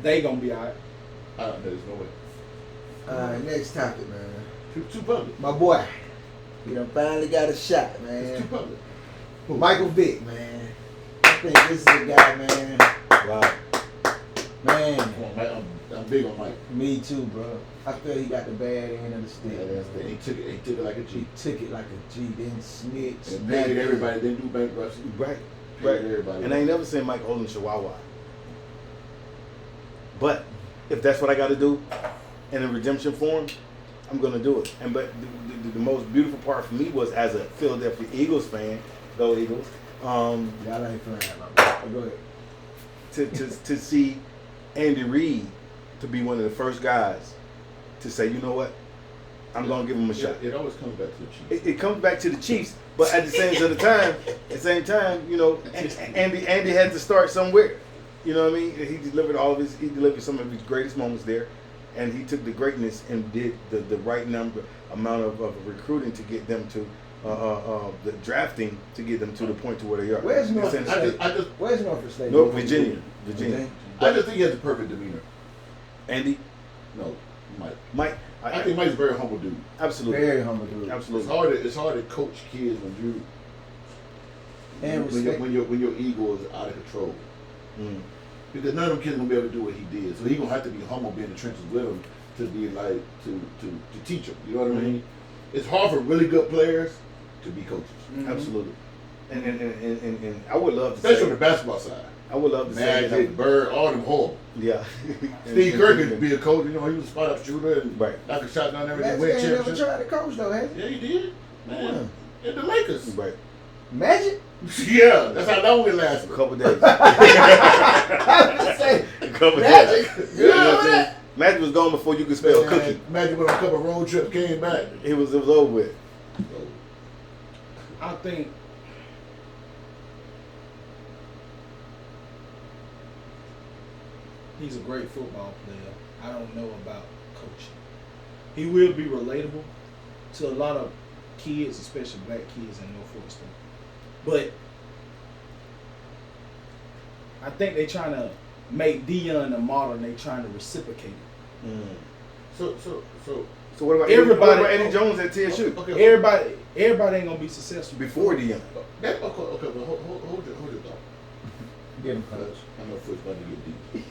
They gonna be alright. There's no way. All right, next topic, man. Too public. My boy, he done finally got a shot, It's man. too public. Michael Vick, man. I think this is a guy, man. Wow. Man. Come on, Mike. I'm big on Mike. Me too, bro. I feel he got the bad end of the stick. Yeah, that's the, he took it like a He G. took it like a G, then snitched. And paid everybody, didn't do bankruptcy. Right. Paid Right. everybody. And I ain't never seen Mike holding Chihuahua. But if that's what I got to do in a redemption form, I'm gonna do it. And but the most beautiful part for me was as a Philadelphia Eagles fan, go Eagles. Y'all ain't playing, my boy. Go ahead. To see Andy Reid to be one of the first guys to say, you know what, I'm gonna give him a shot. It always comes back to the Chiefs. It comes back to the Chiefs, but at the same time, you know, Andy had to start somewhere. You know what I mean? He delivered some of his greatest moments there, and he took the greatness and did the right amount of recruiting to get them to the drafting to get them to the point to where they are. Where's Norfolk State? Where's Norfolk State? North Virginia. I just think he has a perfect demeanor. Andy? No, Mike. Mike? I think Mike's a very humble dude. Absolutely. Very humble dude. Absolutely. It's hard to coach kids And when your ego is out of control. Mm. Because none of them kids gonna be able to do what he did. So he gonna have to be humble, be in the trenches with them to be like to teach them. You know what I mean? It's hard for really good players to be coaches, Absolutely. And I would love to especially say, on the basketball side. I would love to say that I Magic, would- Bird, all them horrible. Yeah. Steve Kerr could be a coach. You know, he was a spot up shooter and Right. knock a shot down everything. Magic Win ain't never championship. tried to coach though, has he? Yeah, he did. Man, in the Lakers. Right. Magic? Yeah, that's how long it A lasted. couple days. I say, A couple Magic? days. You know what I'm saying? Magic was gone before you could spell cookie. Magic went on a couple of road trips, came back. It was over with. I think he's a great football player. I don't know about coaching. He will be relatable to a lot of kids, especially black kids in Norfolk State. But I think they're trying to make Deion a model and they're trying to reciprocate it. Mm. So So what about Everybody- Eddie Jones at TSU? okay. Everybody ain't gonna be successful Before Deion. Okay, but hold your thought. Get him coach. I know Foot's about to get deep.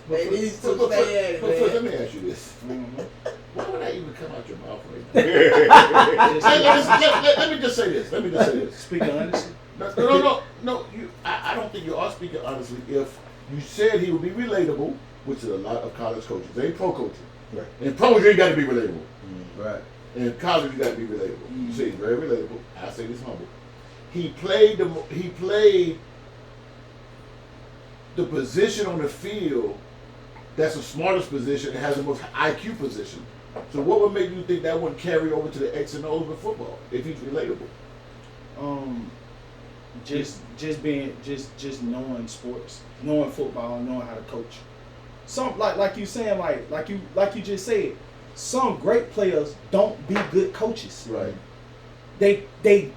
Hey, these two But bad, Foot, man. let me ask you this. Mhm. Why would that even come out your mouth right now? Let me just say this. Speaking honestly. No. I don't think you are speaking honestly. If you said he would be relatable, which is a lot of college coaches, they ain't pro coaching. Right. In pros, you ain't got to be relatable. Right. In college, you got to be relatable. You say he's very relatable. I say he's humble. He played the position on the field that's the smartest position and has the most IQ position. So what would make you think that wouldn't carry over to the X and O's with football if he's relatable? Just knowing sports, knowing football, knowing how to coach. Some like you saying like you just said, some great players don't be good coaches. Right. They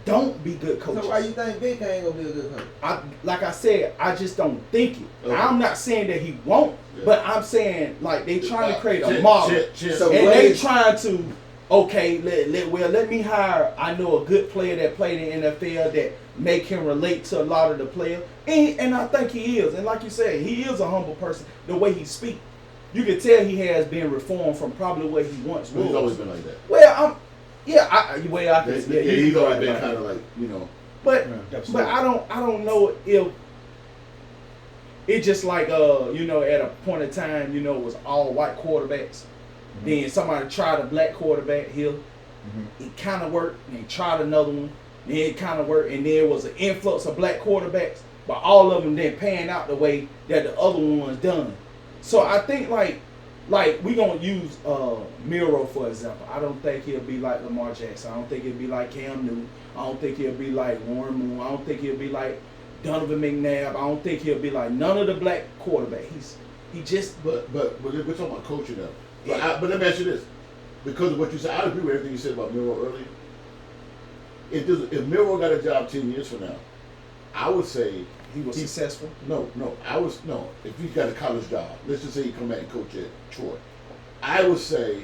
don't be good coaches. So why you think Vic ain't gonna be a good coach? Like I said, I just don't think it. Okay. I'm not saying that he won't, Yeah. but I'm saying like they trying to create a Chip, model, So and what they is- trying to let me hire. I know a good player that played in the NFL that make him relate to a lot of the players, and I think he is. And like you said, he is a humble person. The way he speaks, you can tell he has been reformed from probably what he once was. He's always been like that. Well, he's He's always been kind of like, you know. But Absolutely. I don't know if it's just like at a point in time, it was all white quarterbacks. Then somebody tried a black quarterback here. It kind of worked. And they tried another one. Then it kind of worked. And there was an influx of black quarterbacks, but all of them didn't pan out the way that the other ones done. So I think like we gonna use Miro for example. I don't think he'll be like Lamar Jackson. I don't think he'll be like Cam Newton. I don't think he'll be like Warren Moon. I don't think he'll be like Donovan McNabb. I don't think he'll be like none of the black quarterbacks. But we're talking about coaching now. But let me ask you this, because of what you said, I agree with everything you said about Miro earlier. If Miro got a job 10 years from now, I would say He was successful. If he's got a college job, let's just say he come back and coach at Troy, I would say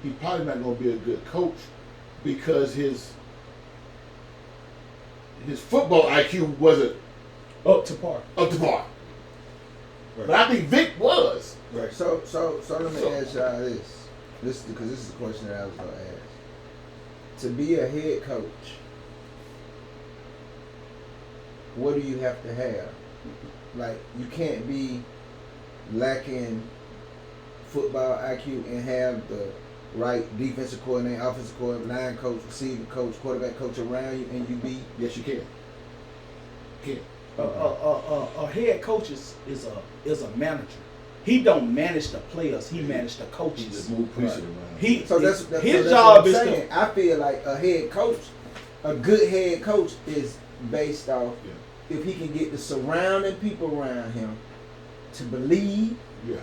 he's probably not going to be a good coach because his football IQ wasn't Up to par. up to par. Right. But I think Vic was. Right. So let me So- ask y'all this because this is the question that I was gonna ask. To be a head coach, what do you have to have? Like, you can't be lacking football IQ and have the right defensive coordinator, offensive coordinator, line coach, receiver coach, quarterback coach around you, and you be Yes, you can. You can. A head coach is a manager. He don't manage the players. He manage the He coaches. just moved preaching around. He So that's his so job that's is what I'm to. saying. I feel like a head coach, a good head coach, is based off if he can get the surrounding people around him to believe Yeah.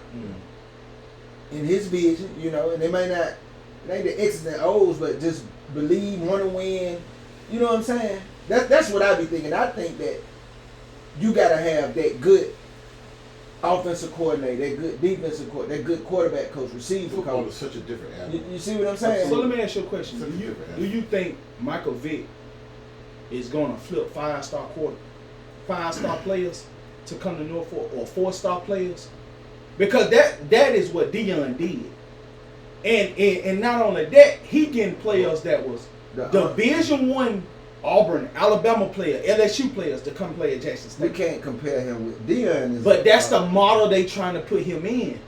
in his vision, and they may not, it ain't the X's and O's, but just believe, want to win. You know what I'm saying? That's what I be thinking. I think that you gotta have that good offensive coordinator, that good defensive coordinator, that good quarterback coach, receiver Football coach. is such a different animal. You see what I'm saying? So let me ask you a question. Such a Do you different do you think Michael Vick is gonna flip 5-star players to come to Norfolk or 4-star players? Because that is what Deion did. And not only that, he getting players that was Division I Auburn, Alabama player, LSU players to come play at Jackson We State. can't compare him with Deion. But that's the model they trying to put him in.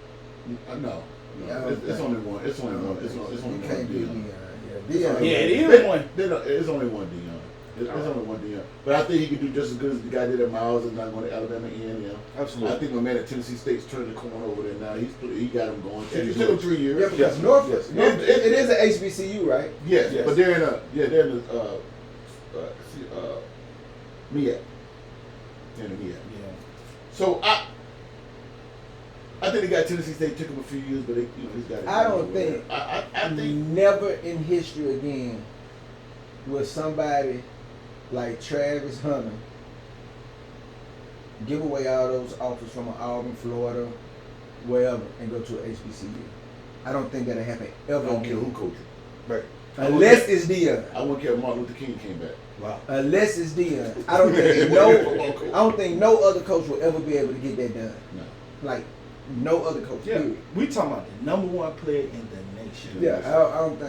No. Yeah, It's only one. It's only one. It's only You one can't do Dion. Deion. Yeah, Yeah, it Deion. is one. It's only one Dion. It's only one Dion. But I think he could do just as good as the guy did at Miles and not going to Alabama A&M. Absolutely. I think my man at Tennessee State's turning the corner over there now. He got him going. It took him 3 years. Yeah, because North, it is an HBCU, right? Yes, Yes. but they're in the MEAC. They're in the MEAC. Yeah. So I think the guy at Tennessee State took him a few years, but he's got it. I don't think. I think Never in history again will somebody like Travis Hunter give away all those offers from Auburn, Florida, wherever, and go to an HBCU. I don't think that'll happen I ever don't care who again. coaches. Right. Unless it's Deion. I wouldn't care if Martin Luther King came back. Wow. Unless it's Deion. I don't think no other coach will ever be able to get that done. No. Like no other coach. Yeah, Period. we talking about the #1 player in the nation. Yeah, I don't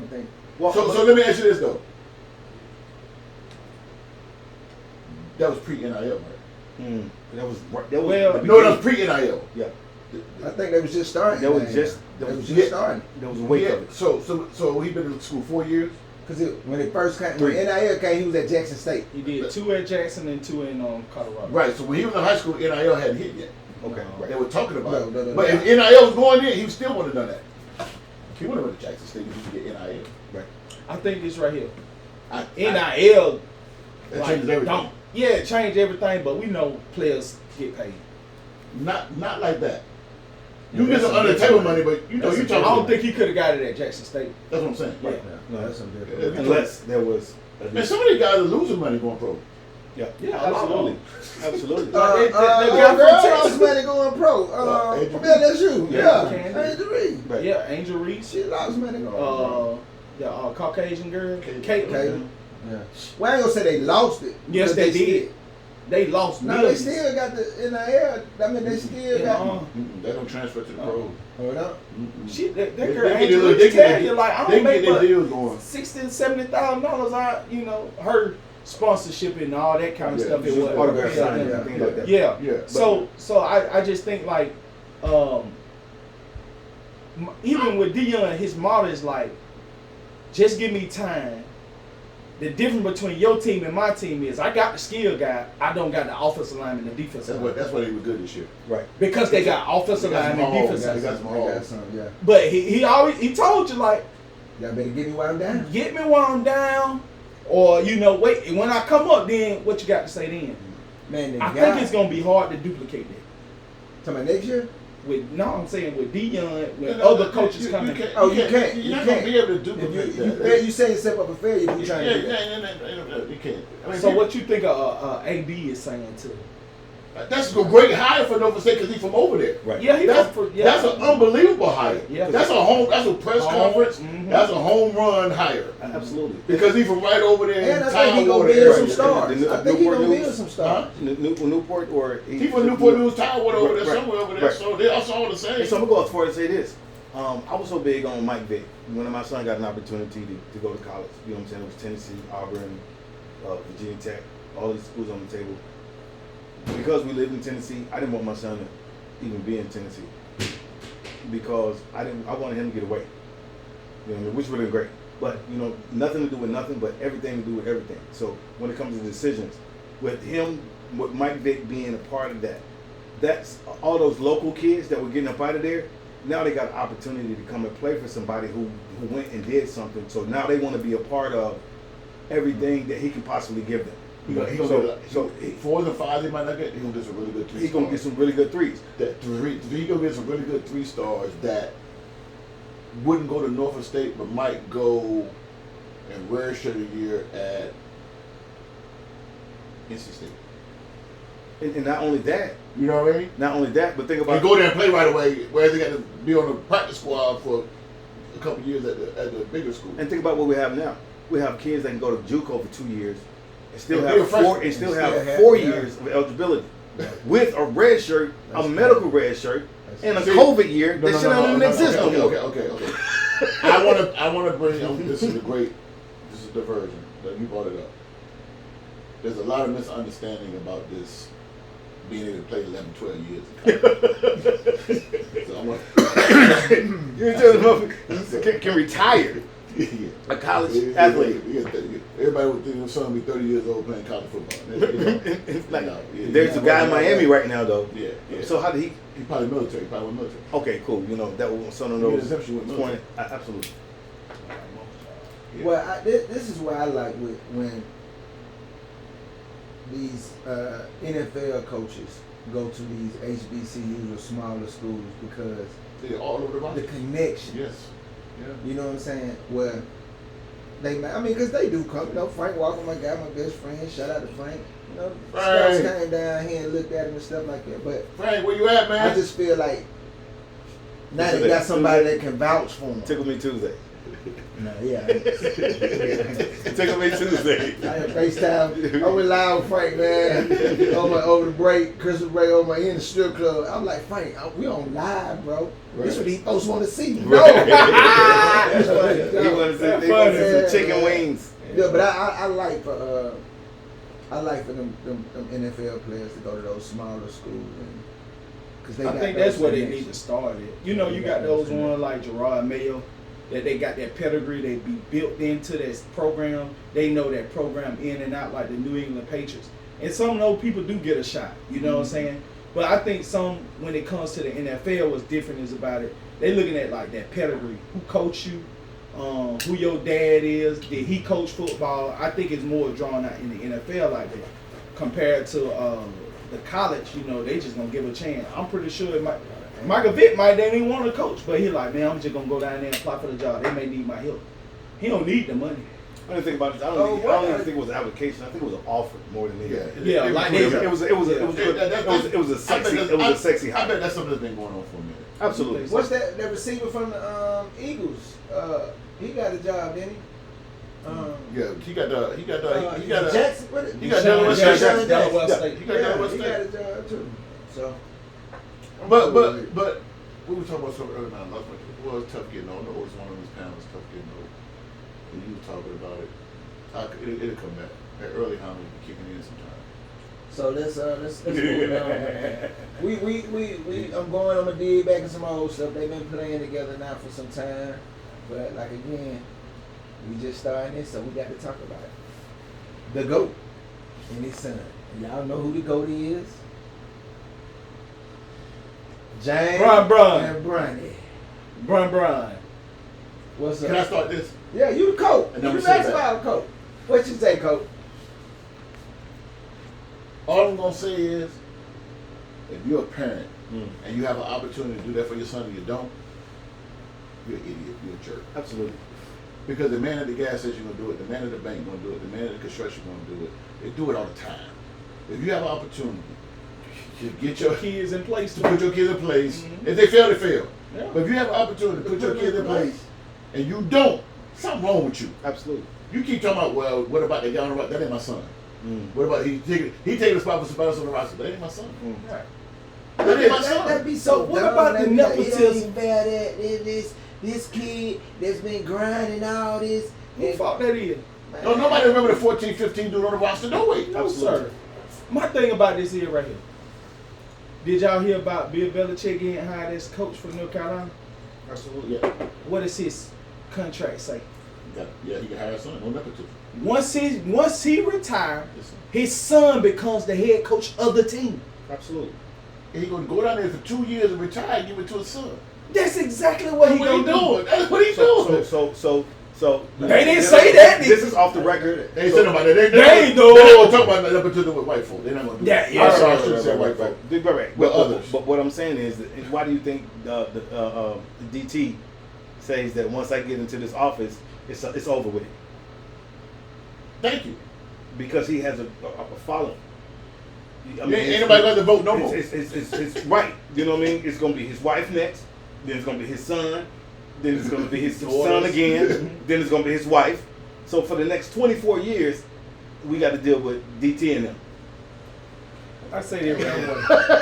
think. Well, So let me ask you this though. That was pre-NIL, right? That was Well, No, that was pre-NIL. Yeah. I think they was just starting. That was man. just They was just starting. There was a wake Yeah. up. So he been in school 4 years. Because when it first came, Three. when NIL came, he was at Jackson State. he did 2 at Jackson and 2 in Colorado. Right. So when he was in high school, NIL hadn't hit yet. Okay. No. They were talking about it. No. But if NIL was going in, he still would have done that. He would have went to Jackson State if he could get NIL. Right. I think this right here. I- NIL That changes everything. it changed everything, but we know players get paid. Not like that. Yeah, You get that's some some under the different table money, but you That's talking. I don't think he could have got it at Jackson State. That's what I'm saying. Yeah. No, that's some different. Yeah. Unless there was. And some of these guys are losing money going pro. Yeah. Yeah, Absolutely. Absolutely. They got Girl from Texas. lost money going pro. Angel From LSU. Yeah, Yeah. Candy. Angel Reed. Right. Yeah, Angel Reese. She lost money going pro. The Caucasian girl, Caitlin. Caitlin. Yeah. Well, I ain't gonna say they lost it. Yes, because they still- did. They lost No, they millions. still got the NIL. I mean, they still Yeah, got. They don't transfer to the pros. Hold up. She, that They girl get Angel their- Reese they tell get you like I They don't can make get their but deals going. $60,000-$70,000 out. Her sponsorship and all that kind of Yeah, stuff. just It was autograph yeah, signing yeah. and things like that. Yeah. Yeah. So I just think like even with Deion, his model is like, just give me time. The difference between your team and my team is I got the skill guy, I don't got the offensive lineman and the defensive lineman. That's why they were good this year. Right. Because they got offensive They got lineman some and holes. defensive They got lineman. some I got holes. some, yeah. But he told you like, Y'all better get me while I'm down. get me while I'm down, or wait, and when I come up, then what you got to say then? Man, the I guy. think it's gonna be hard to duplicate that. Talking about next year? I'm saying with Deion, when No, other coaches come in. You can't. You're not gonna be able to duplicate that. You say yourself up a failure. You trying to do that. Yeah, you can't. I mean, So what you think AD is saying to That's a great hire for Nova State because he's from over there. Right. Yeah, That's an unbelievable hire. Yeah. That's a press conference. Mhm. That's a home run hire. Absolutely. Because he's from right over there. And in I think he gonna Tidewater build some area. stars. I think he Newport gonna News. build some stars. Newport or He from Newport News, Tidewater over there, Right, somewhere over there. right. So they also all the same. And so I'm gonna go as far as say this. I was so big on Mike Vick. When my son got an opportunity to go to college, you know what I'm saying? It was Tennessee, Auburn, Virginia Tech, all these schools on the table. Because we lived in Tennessee, I didn't want my son to even be in Tennessee because I wanted him to get away. You know what I mean? Which would have been great. But nothing to do with nothing, but everything to do with everything. So when it comes to decisions, with him, with Mike Vick being a part of that, that's all those local kids that were getting up out of there. Now they got an opportunity to come and play for somebody who went and did something. So now they want to be a part of everything that he can possibly give them. So 4 and 5 they might not get. He's gonna get some really good 3 He's gonna get some really good threes. He's gonna get some really good 3 stars that wouldn't go to Norfolk State, but might go and redshirt a year at NC State. And not only that, You know what I mean? not only that, but think They about go there and play right away, whereas they got to be on the practice squad for a couple of years at the bigger school. and think about what we have now. We have kids that can go to JUCO for 2 years and still And have be a freshman. 4 and still And have still 4 have- years of eligibility Yeah. with a red shirt, That's a medical red shirt, and a See, COVID year that should not even exist no more. Okay. I want to bring. This is a diversion. That you brought it up. There's a lot of misunderstanding about this being able to play 11, 12 years in college. So I want. You're telling motherfucker can retire Yeah. a college Yeah, athlete. Everybody would think your son would be 30 years old playing college football. It's like, Yeah, there's a guy in Miami right now though. Yeah. So how did he? He probably military. Probably went military. Okay, cool. That was son of Yeah, those. exemption with military. Absolutely. Yeah. Well, this is what I like with when these NFL coaches go to these HBCUs or smaller schools because Yeah, all over the the roster. connection. Yes. Yeah. You know what I'm saying? Where because they do come. Frank Walker, my guy, my best friend. Shout out to Frank. Scouts came down here and looked at him and stuff like that. But Frank, where you at, man? I just feel like now Tuesday. they got somebody that can vouch for them. Tickle Me Tuesday. No, yeah. Tickle Me Tuesday. I had FaceTime. I went live with Frank, man, over the break, Christmas break, in the strip club. I'm like, Frank, we on live, bro. This what these folks want to see. No. That's funny. He wanted to see some chicken wings. Yeah, but I like for them NFL players to go to those smaller schools because I think that's where they need to start it. You got those ones like Gerard Mayo that they got that pedigree, they be built into this program. They know that program in and out like the New England Patriots. And some of those people do get a shot, you know what I'm saying? But I think when it comes to the NFL, what's different is about it, they looking at like that pedigree. Who coached you? Who your dad is? Did he coach football? I think it's more drawn out in the NFL like that compared to the college. They just gonna give a chance. I'm pretty sure Michael Vick might didn't even want to coach, but he like, man, I'm just gonna go down there and apply for the job. They may need my help. He don't need the money. I didn't think about it. I don't even think it was an application. I think it was an offer more than anything. Yeah, It was a sexy I hire. bet that's something that's been going on for a minute. Absolutely. What's that receiver from the Eagles? He got a job, didn't he? Yeah, he got Jackson. What he got Delaware State. Jackson. Delaware Yeah, State. he got Delaware He got a State. job too. So, But we were talking about something earlier. Now, it was tough getting on. It was one of those panels tough getting on. When you were talking about it, it'll come back. That early Hammer will be kicking in sometime. so let's move on. Man. We I'm going on a dig back in some old stuff. They've been playing together now for some time, but like again, we just starting this, so we got to talk about it. The GOAT and his son. Y'all know who the GOAT is? James Bron. and Bronny. Bron. What's up? Can I start this? Yeah, you the coach. And You I'm the gonna say basketball coach. What you say, coach? All I'm gonna say is, if you're a parent and you have an opportunity to do that for your son and you don't, you're an idiot. You're a jerk. Absolutely. Because the man at the gas station gonna do it, the man at the bank gonna do it, the man at the construction gonna do it. They do it all the time. If you have an opportunity Get your kids in place. to put your kids in place. Mhm. If they fail, they fail. Yeah. But if you have an opportunity to put your kids in place and you don't, something wrong with you. Absolutely. You keep talking about, well, what about the guy on the roster? That ain't my son. What about he taking the spot for somebody else on the roster? That ain't my son. Right. That ain't my son. That'd be So so what dumb, about the that'd be like, nepotism? it ain't fair that this kid that's been grinding all this. Who fault that is? No, nobody remember the 14, 15 dude on the roster. No way. No, sir. My thing about this here right here. Did y'all hear about Bill Belichick getting hired as coach for North Carolina? Absolutely. Yeah. What does his contract say? Yeah, he can hire a son. No nepotism. Once he retired, Listen. his son becomes the head coach of the team. Absolutely. And he gonna go down there for 2 years and retire and give it to his son. That's exactly what That's he what gonna he do. doing. That's what he doing. So They didn't say that. This is off the record. They ain't saying about that. They ain't They're not gonna talk about nepotism with white folk. They're not gonna do that. Yeah, I'm sorry, I Right, shouldn't say right, white right, folk. right. But others. But what I'm saying is, that why do you think the DT says that once I get into this office, it's over with? Thank you. Because he has a following. I Ain't nobody got to vote no more. It's right. You know what I mean? It's gonna be his wife next. Then it's gonna be his son. Then it's gonna be his son again. Then it's gonna be his wife. So for the next 24 years, we got to deal with DT and them. I say that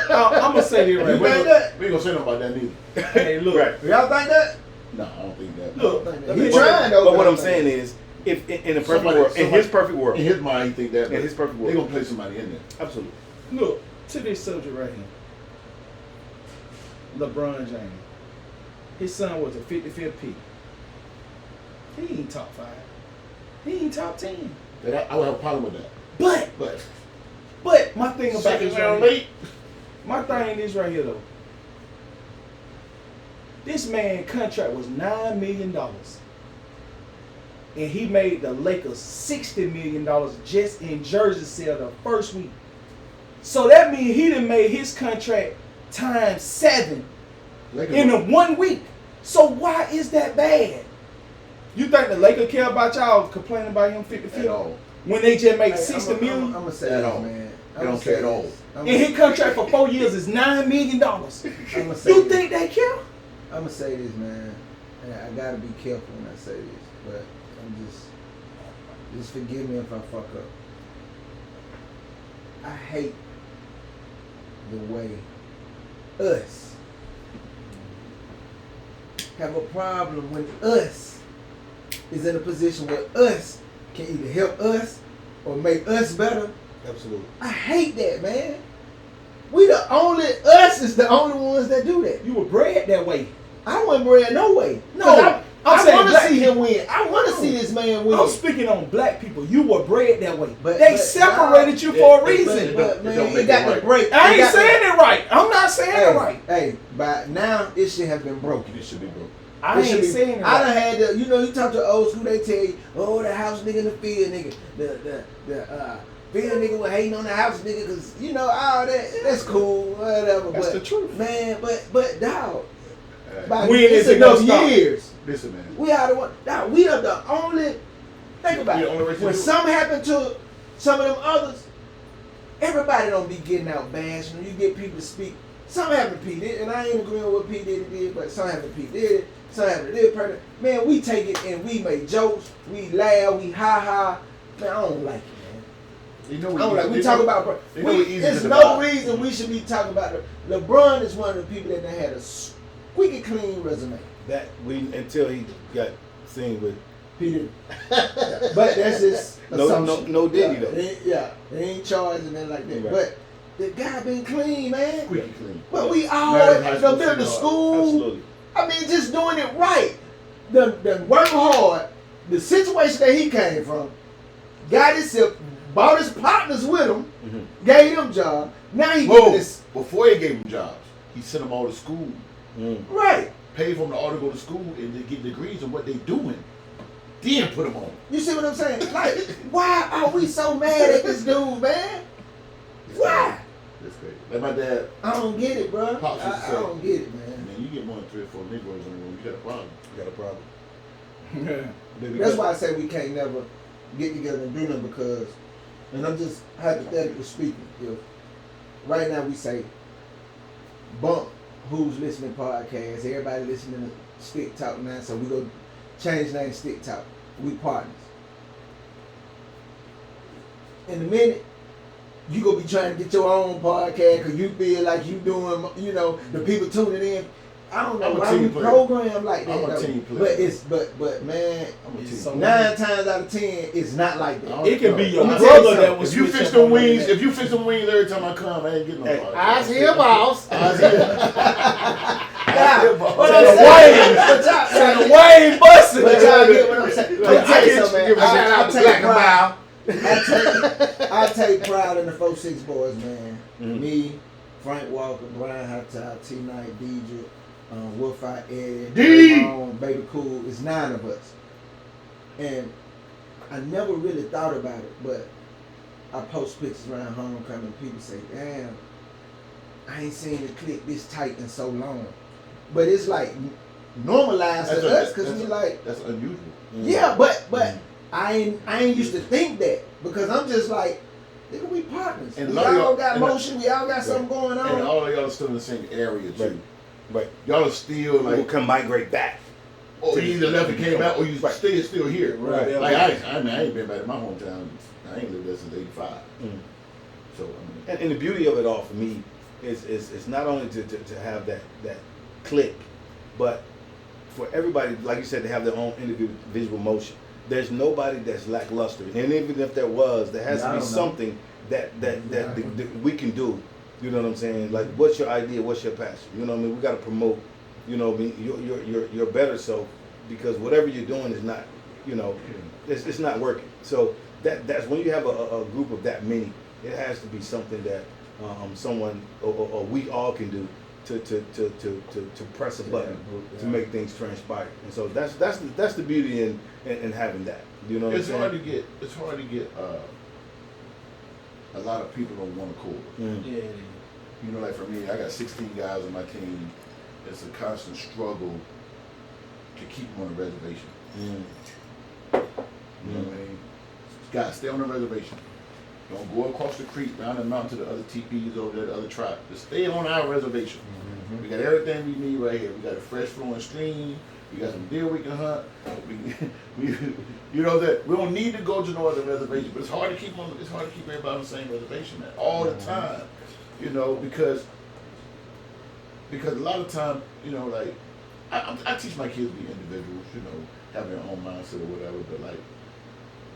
right. I'm gonna say that You right. think Wait, that? We ain't gonna say nothing about that neither. Hey, look. Right. Y'all think that? No, I don't think that. Look, He trying though. But what I'm saying is, if in a perfect world, in his perfect world, In his mind, he think that. in his perfect They world, gonna play somebody in there. absolutely. Look to this subject right here. LeBron James. His son was a 55th pick. He ain't top 5. He ain't top 10. And I would have a problem with that. But my thing about Second this round right here, late. my thing is right here though. This man contract was $9 million. And he made the Lakers $60 million just in jersey sale the first week. So that means he done made his contract times 7 in a 1 week. So why is that bad? You think the Lakers care about y'all complaining about him 50 At all. when they just make Hey, 60 million? I'm gonna say At this, all. man. They don't care at all. And his contract for 4 years is $9 million. I'ma say You this. think they care? I'm gonna say this, man. And I gotta be careful when I say this, but I'm just forgive me if I fuck up. I hate the way us have a problem when us is in a position where us can either help us or make us better. Absolutely. I hate that, man. Us is the only ones that do that. You were bred that way. I wasn't bred no way. No, 'Cause I saying want to black see him people. win. I want to see this man win. I'm speaking on black people. You were bred that way. But- They but- separated you for a reason. But It don't man, make you got it to right. break. I you ain't got to- saying it right. I'm not saying Hey, it right. hey, by now this shit have been broken. It should be broke. I It should ain't be- saying it I done right. had the, you talk to old school, they tell you, oh, the house nigga in the field, nigga. The field nigga was hating on the house nigga, cause all that's cool, whatever. That's but, the truth. man. But dog, by When it's is it enough gonna stop? years. Listen, man. We are the one. Now we are the only. Think about We it. the only race to When do it. something happened to some of them others, everybody don't be getting out bashing. You get people to speak. Something happened to P Diddy, and I ain't agreeing with what P Diddy did, but something happened to P Diddy. Something happened to this person. Man, we take it and we make jokes. We laugh. We ha ha. Man, I don't like it, man. You know I what don't like. We talk about. they know we easy There's to no divide. reason we should be talking about it. LeBron is one of the people that done had a squeaky clean resume. That until he got seen with P Diddy. But that's just assumption. no Diddy though. They ain't charged and nothing like that. Right. But the guy been clean, man. Squeaky clean. But we all Married high done school been to sweetheart. school. Absolutely. I mean, just doing it right. Done work hard. The situation that he came from, got himself, bought his partners with him, Mm-hmm. gave them job. Now he Whoa. giving this Before he gave them jobs, he sent them all to school, right. paid for them to all to go to school and to get degrees on what they doing. Then put them on. You see what I'm saying? Like, why are we so mad at this dude, man? Why? That's great. Like my dad, I don't get it, bro. Pops used to I say, don't get it, man. man, you get more than 3 or 4 Negroes in the room, you got a problem. You got a problem. That's why I say we can't never get together and do nothing because, and I'm just hypothetically speaking, if right now we say, bump who's listening podcast. Everybody listening to Stix Talk now, so we go change name Stix Talk. We partners. In a minute, you gonna be trying to get your own podcast because you feel like you doing, you know, the people tuning in. I don't know I'm a why team we player. program like that. I'm a though. team player. But it's but man, I'm a team. So 9 times out of 10, it's not like that. It can be your Let me brother tell you that was If you switching fix up them on wings, that. if you fix them wings every time I come, I ain't getting no Hey, podcast. eyes here, boss. Eyes here. Yeah, boss. but Said I'm the saying, Wayne. but y'all- Said the Wayne busted. but y'all get what I'm saying. Let me tell you something, Give a man. shout out I to take Black and pride. Mild. I take pride in the 4-6 boys, man. Mhm. Me, Frank Walker, Brian Hottie, T Night, DJ, Wolf Eye Eddie, D! Ramon, Baby Cool. It's 9 of us. And I never really thought about it, but I post pictures around homecoming. People say, damn, I ain't seen the clique this tight in so long. But it's like normalized to us because we like, That's unusual. yeah, but I ain't used to think that because I'm just like, nigga, we partners. And We a lot of all y'all- got and motion. We all got something going And on. all of y'all are still in the same area too. Right. Right. Y'all are still We'll like, come migrate back. or you either left and came out, or you still here. Right. Like I ain't been back in my hometown. I ain't lived there since '85. So I mean, And the beauty of it all for me is not only to have that click, but for everybody, like you said, to have their own individual motion. There's nobody that's lackluster, and even if there was, there has Yeah, I to be don't know. something that we can do. You know what I'm saying? Like, what's your idea? What's your passion? You know what I mean? We got to promote. You know what I mean? Your better self, because whatever you're doing is not, you know, it's not working. So that's when you have a group of that many, it has to be something that someone or we all can do to press a button to make things transpire. And so that's the beauty in having that. You know what I'm it's saying? hard to get a lot of people on one accord. Yeah, it is. You know, like for me, I got 16 guys on my team. It's a constant struggle to keep them on the reservation. You know what I mean? Guys, stay on the reservation. Don't go across the creek, down the mountain to the other TPs over there, the other tribe. Just stay on our reservation. We got everything we need right here. We got a fresh flowing stream. We got some deer we can hunt. You know that we don't need to go to no other reservation, but it's hard to keep everybody on the same reservation, man, all the time. You know, because a lot of time, you know, like I teach my kids to be individuals, you know, have their own mindset or whatever, but like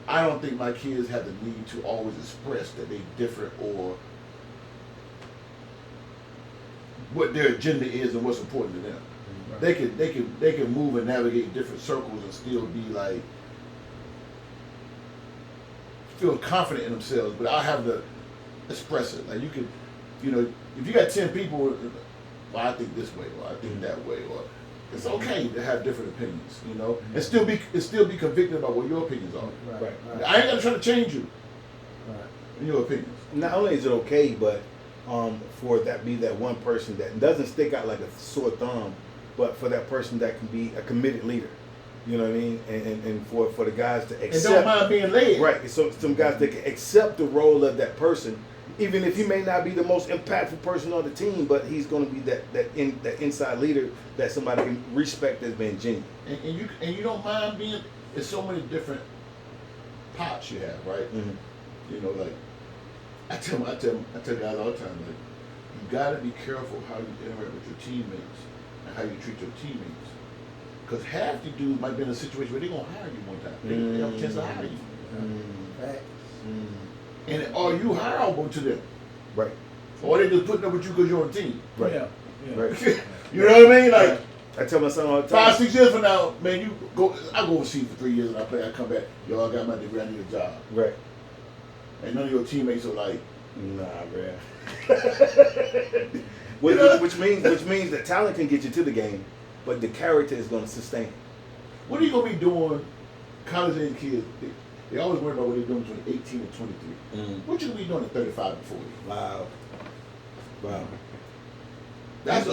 I don't think my kids have the need to always express that they're different or what their agenda is and what's important to them. Right. They can move and navigate different circles and still be like feel confident in themselves, but I have to express it. Like you can, you know, if you got 10 people, well, I think this way, or I think that way, or it's okay to have different opinions, you know, and still be convicted about what your opinions are. Right. I ain't gotta try to change you Right. in your opinions. Not only is it okay, but for that be that one person that doesn't stick out like a sore thumb, but for that person that can be a committed leader. You know what I mean? And for the guys to accept. And don't mind being led. Right. So some guys that can accept the role of that person, even if he may not be the most impactful person on the team, but he's going to be that inside leader that somebody can respect as being genuine. And you don't mind being. There's so many different pots you have, right? Mm-hmm. You know, like I tell guys all the time, like you gotta be careful how you interact with your teammates and how you treat your teammates. Because half the dudes might be in a situation where they're gonna hire you one time. They have a chance to hire you. Facts. And are you hireable to them? Right. Or they just putting up with you because you're on the team? Right. Yeah. Right. You know what I mean? Like I tell my son all the time. 5-6 years from now, man, I go overseas for 3 years and I come back, yo, I got my degree, I need a job. Right. And none of your teammates are like, Nah, bruh. which means that talent can get you to the game, but the character is going to sustain. what are you gonna be doing? College age kids, they always worry about what they're doing between 18 and 23. What you gonna be doing at 35 and 40? Wow. That's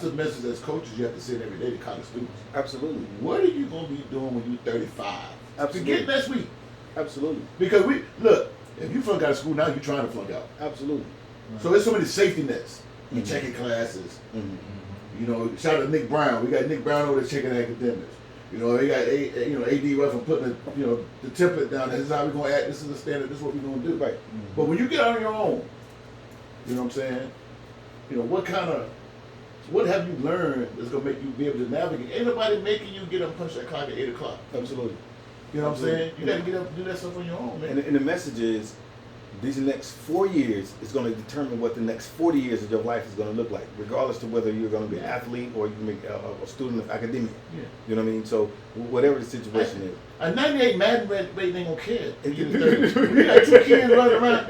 the message as coaches you have to send every day to college students. Absolutely. What are you gonna be doing when you're 35? Absolutely. Forget next week. Absolutely. Because if you flunk out of school now, you're trying to flunk out. Absolutely. So there's so many safety nets. You Mm-hmm. checking classes. Mm-hmm. You know, shout out to Nick Brown. We got Nick Brown over there checking academics. You know, they got AD Ruff putting the template down. This is how we're gonna act. This is the standard. This is what we're gonna do. Right. But when you get out on your own, you know what I'm saying? You know, what have you learned that's gonna make you be able to navigate? Ain't nobody making you get up and punch that clock at 8 o'clock. Absolutely. You know what I'm saying? You gotta get up and do that stuff on your own, man. And the message is, these next 4 years is going to determine what the next 40 years of your life is going to look like, regardless of whether you're going to be an athlete or you can be a student of academia. Yeah. You know what I mean? So whatever the situation is. A 98 Madden rate ain't gonna care. You got 2 kids running around.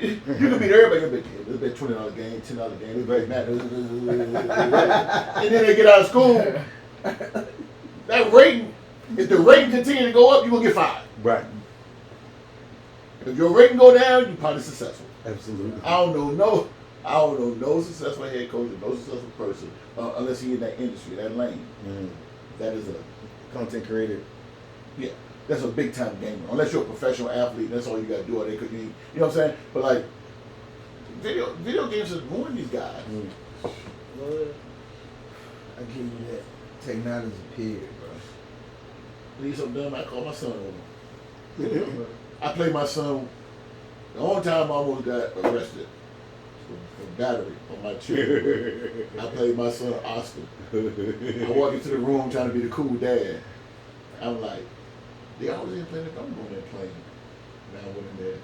You can beat everybody. It'll be a $20 game, $10 game. It's right Madden. And then they get out of school. That rating, if the rating continue to go up, you gonna get fired. Right. If your rating go down, you're probably successful. Absolutely. I don't know no successful head coach or no successful person unless he in that industry, that lane. Mm. That is Content creator. yeah, that's a big time gamer. Unless you're a professional athlete, that's all you got to do. Or they could be, you know what I'm saying? But like, video games have ruined these guys. Mm. Well, I give you that. Technology, period, bro. Need something done, I call my son over. I played my son. The only time I almost got arrested for battery on my children. I played my son Oscar. I walk into the room trying to be the cool dad. I'm like, they always in playing the I'm going there playing. And I went in there.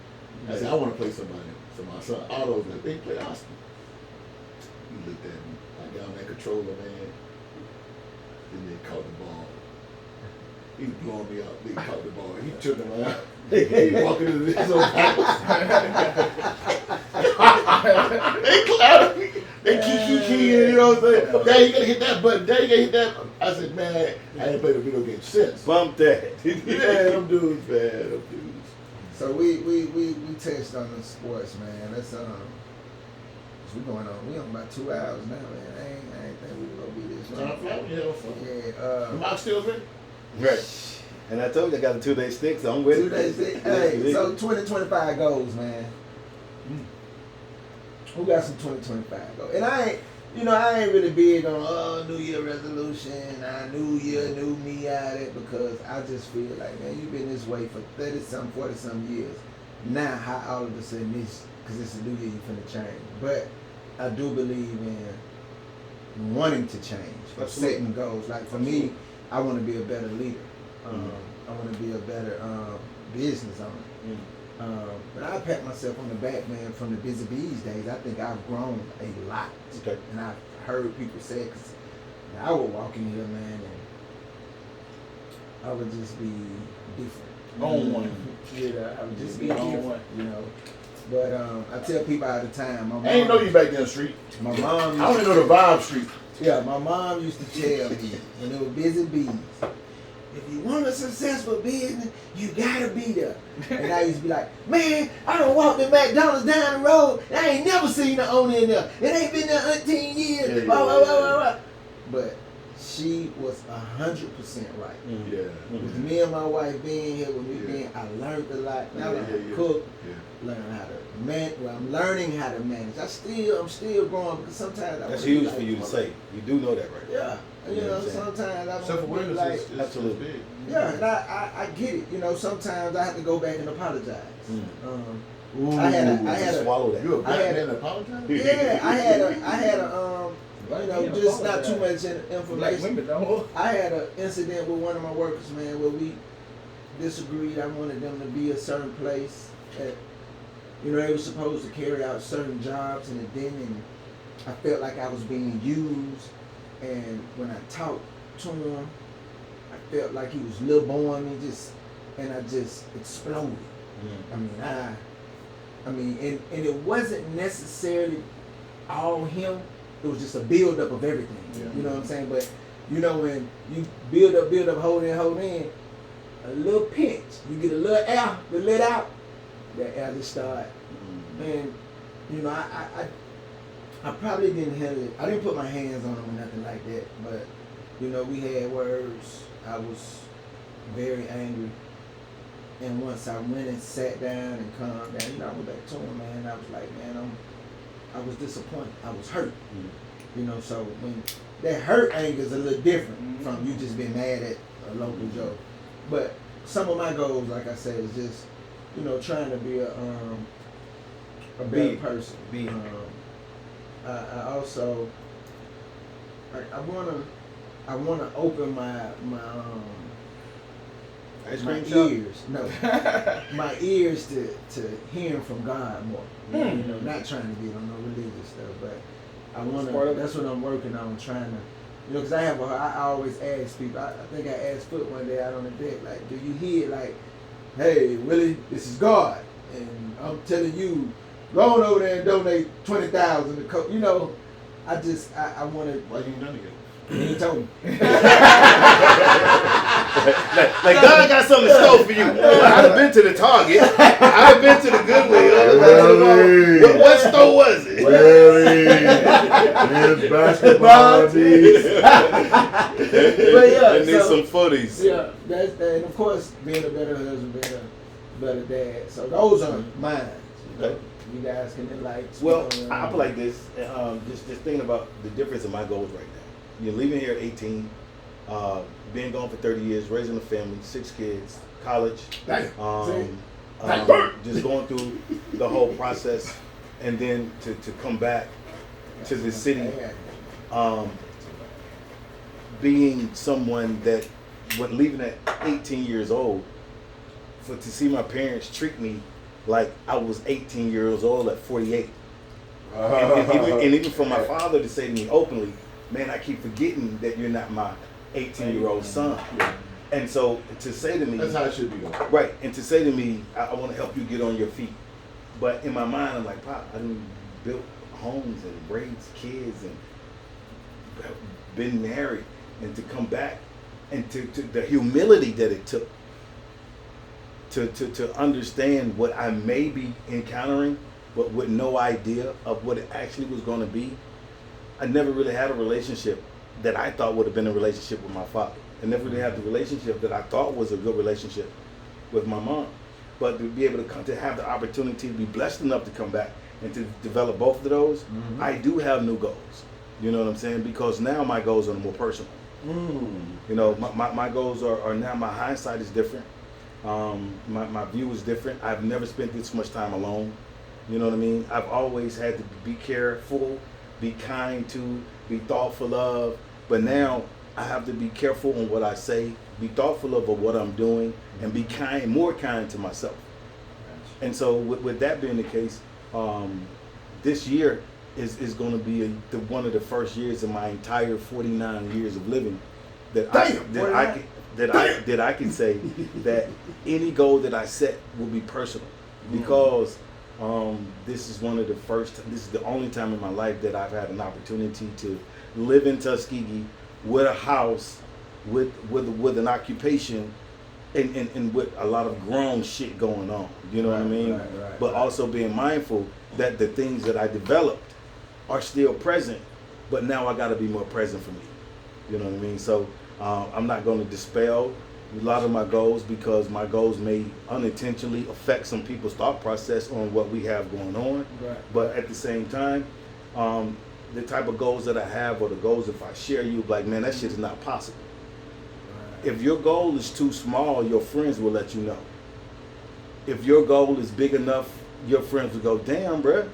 I said, I want to play somebody. So my son Otto was like, they play Oscar. He looked at me. I got on that controller, man. Then they caught the ball. He was blowing me up. They caught the ball. He took him around. He walking into this old house. They clapped me. They key, you know what I'm saying? Dad, you gotta hit that button. Dad, you gotta hit that. I said, man, I ain't played a video game since. Bump that. Yeah, them dudes, man. Them dudes. So we touched on the sports, man. Let's we going on. We on about 2 hours now, man. I ain't think we were gonna be this long. Time flat, we having fun. Yeah. The mock stills ready? Right. And I told you I got a 2-day stick, so I'm with 2 it. days. Hey, so 2025 goals, man. Who got some 2025 goals? And I ain't really big on New Year resolution, New Year, new me out it, because I just feel like, man, you've been this way for 30-some, 40-some years. Now, how all of a sudden this, because it's a new year, you finna change. But I do believe in wanting to change, for Absolutely. setting goals. Like for me, I want to be a better leader. I want to be a better business owner. But I pat myself on the back, man, from the Busy Bees days. I think I've grown a lot. Okay. And I've heard people say it, because I would walk in here, man, and I would just be different. On one. Yeah, I would just be On different, one. you know. But I tell people all the time, my mom, I ain't know you back down the street. my mom I used only to know the Vibe Street. yeah, my mom used to tell me when it was Busy Bees, if you want a successful business, you gotta be there. And I used to be like, man, I done walked in McDonald's down the road, and I ain't never seen the owner in there. It ain't been there 18 years. Yeah, Blah, blah, yeah, blah, yeah. blah, blah. But she was 100% right. Yeah. With me and my wife being here, with me Yeah. being, I learned a lot. Now I learned how Yeah. to cook, Yeah. learn how to manage. Well, I'm learning how to manage. I'm still growing, because sometimes I That's wanna be huge like, for you to say. You do know that, right? Yeah. You You know know, what I'm saying? sometimes I want to be Self-awareness like, is Absolutely. big. yeah, and I get it. You know, sometimes I have to go back and apologize. Ooh, I had Just a swallow that. You a I black had man that apologize? yeah, I had a you know, just not too much Black information. women don't. I had an incident with one of my workers, man, where we disagreed. I wanted them to be a certain place. You know, they were supposed to carry out certain jobs, and it didn't. And I felt like I was being used. And when I talked to him, I felt like he was lil-boying me, and I just exploded. I mean, and it wasn't necessarily all him. It was just a build-up of everything. Yeah. You know what I'm saying? But you know, when you build up, hold in, a little pinch, you get a little air to let out, that air just start. And you know, I probably didn't have it. I didn't put my hands on him or nothing like that. But you know, we had words. I was very angry. And once I went and sat down and calmed down, you know, I went back to him, man. I was like, man, I was disappointed. I was hurt. You know, so when that hurt anger is a little different from you just being mad at a local Joe. But some of my goals, like I said, is just, you know, trying to be a better person. I also I wanna open my ears. No, my ears to hearing from God more. You know, not trying to get on no religious stuff, but I wanna. That's what I'm working on, trying to. You know, because I always ask people. I think I asked Foot one day out on the deck, like, do you hear like, hey Willie, this is God, and I'm telling you, go on over there and donate 20,000 to you know, I want to. Why you ain't done it yet? He ain't told me. like God got something in store for you. I'd have been to the Target. I'd have been to the Goodwill. What store was it? There's basketball needs. But yeah, I need some footies. Yeah, that's that. And of course, being a better husband, being a better dad. So those are mine. You know, you guys can like. Well, I feel like this. Just thinking about the difference in my goals right now. You're leaving here at 18, being gone for 30 years, raising a family, 6 kids, college, just going through the whole process, and then to come back to the city, being someone that, when leaving at 18 years old, to see my parents treat me like I was 18 years old at 48. And even for my father to say to me openly, man, I keep forgetting that you're not my 18-year-old son. And so to say to me, that's how it should be going. Right, and to say to me, I want to help you get on your feet. But in my mind, I'm like, Pop, I done built homes and raised kids and been married, and to come back and to the humility that it took to understand what I may be encountering, but with no idea of what it actually was going to be. I never really had a relationship that I thought would have been a relationship with my father. I never really had the relationship that I thought was a good relationship with my mom. But to be able to come to have the opportunity to be blessed enough to come back and to develop both of those, I do have new goals. You know what I'm saying? Because now my goals are more personal. You know, my goals are now, my hindsight is different. My view is different. I've never spent this much time alone. You know what I mean? I've always had to be careful, be kind to, be thoughtful of, but now I have to be careful on what I say, be thoughtful of what I'm doing, and be kind, more kind to myself. And so with that being the case, this year is going to be one of the first years in my entire 49 years of living that I can say that any goal that I set will be personal, because this is the only time in my life that I've had an opportunity to live in Tuskegee with a house, with an occupation, and with a lot of grown shit going on. You know what I mean? But also being mindful that the things that I developed are still present, but now I got to be more present for me. You know what I mean? So I'm not going to dispel a lot of my goals, because my goals may unintentionally affect some people's thought process on what we have going on. But at the same time, the type of goals that I have, or the goals, if I share you, like, man, that shit is not possible. If your goal is too small, your friends will let you know. If your goal is big enough, your friends will go, damn, bruh,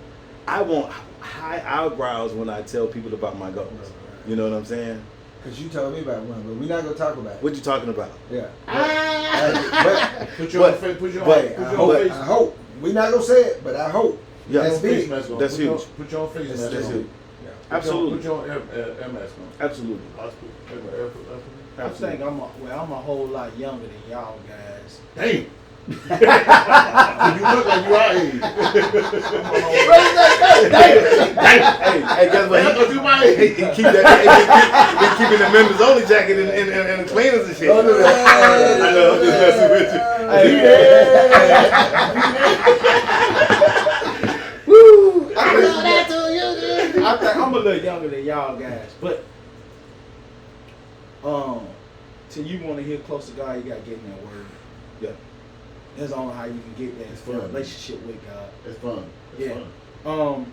I want high eyebrows when I tell people about my goals. You know what I'm saying? Because you told me about one, but we're not going to talk about it. What you talking about? Yeah. Put your face. I hope. We're not going to say it, but I hope. Yeah. That's big. That's huge. Put your face mask on. That's huge. Yeah. Absolutely. Put your air mask on. Absolutely. I think I'm a whole lot younger than y'all guys. Damn. You look like you our age. Hey, guess what? He keeping the members only jacket and the cleaners and shit. I know, I'm just messing with you. Woo! I think I'm a little younger than y'all guys, but till you want to hear close to God, you gotta get in that word. Yeah. That's only how you can get that. It's for a relationship with God. It's fun. Fun.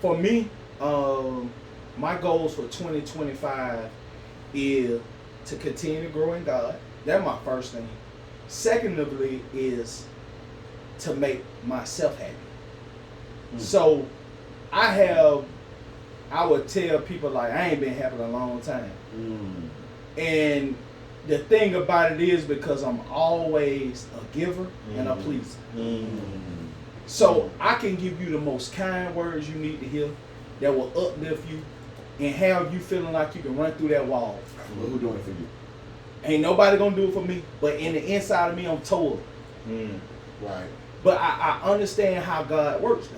For me, my goals for 2025 is to continue to grow in God. That's my first thing. Secondly is to make myself happy. So I would tell people like I ain't been happy in a long time. And the thing about it is because I'm always a giver and a pleaser. So I can give you the most kind words you need to hear that will uplift you and have you feeling like you can run through that wall. Well, who doing it for you? Ain't nobody gonna do it for me, but in the inside of me, I'm told. Right. But I understand how God works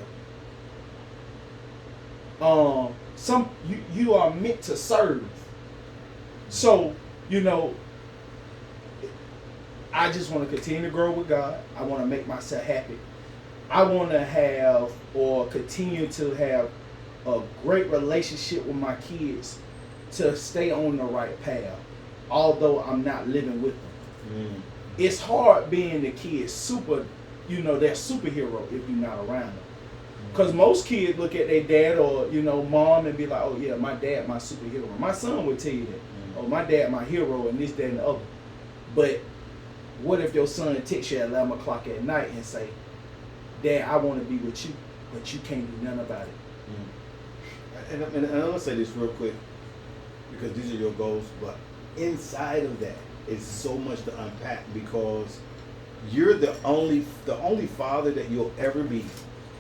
though. You are meant to serve. So, I just want to continue to grow with God. I want to make myself happy. I want to have or continue to have a great relationship with my kids to stay on the right path, although I'm not living with them. It's hard being the kid they're superhero if you're not around them. Because most kids look at their dad or, mom and be like, oh yeah, my dad, my superhero. My son would tell you that. Oh, my dad, my hero, and this, that, and the other. But what if your son texts you at 11 o'clock at night and say, Dad, I want to be with you, but you can't do nothing about it. And I'm gonna say this real quick because these are your goals, but inside of that is so much to unpack because you're the only father that you'll ever be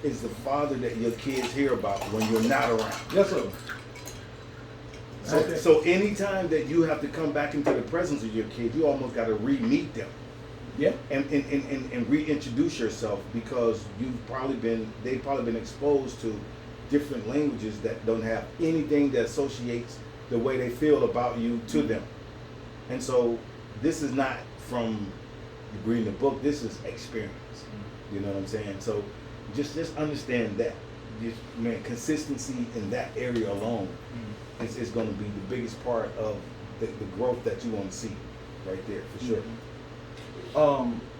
is the father that your kids hear about when you're not around. Yes, sir. So anytime that you have to come back into the presence of your kids, you almost got to re-meet them. Yeah. And reintroduce yourself because they've probably been exposed to different languages that don't have anything that associates the way they feel about you to them. And so this is not from reading the book, this is experience. You know what I'm saying? So just understand that. Consistency in that area alone is going to be the biggest part of the growth that you want to see right there for sure.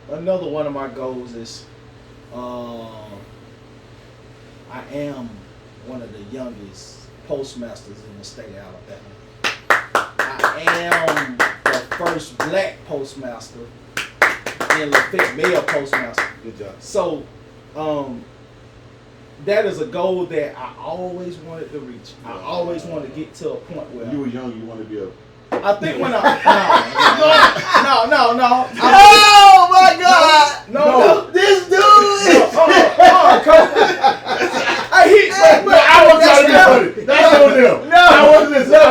Another one of my goals is I am one of the youngest postmasters in the state of Alabama. I am the first black postmaster and Lafayette male postmaster. Good job. So that is a goal that I always wanted to reach. I always wanted to get to a point where When you were young, you wanted to be a... I think when no. Oh my God! No. This dude is. I hit. I wasn't trying to be funny. That's on them. No. I wasn't listening. No.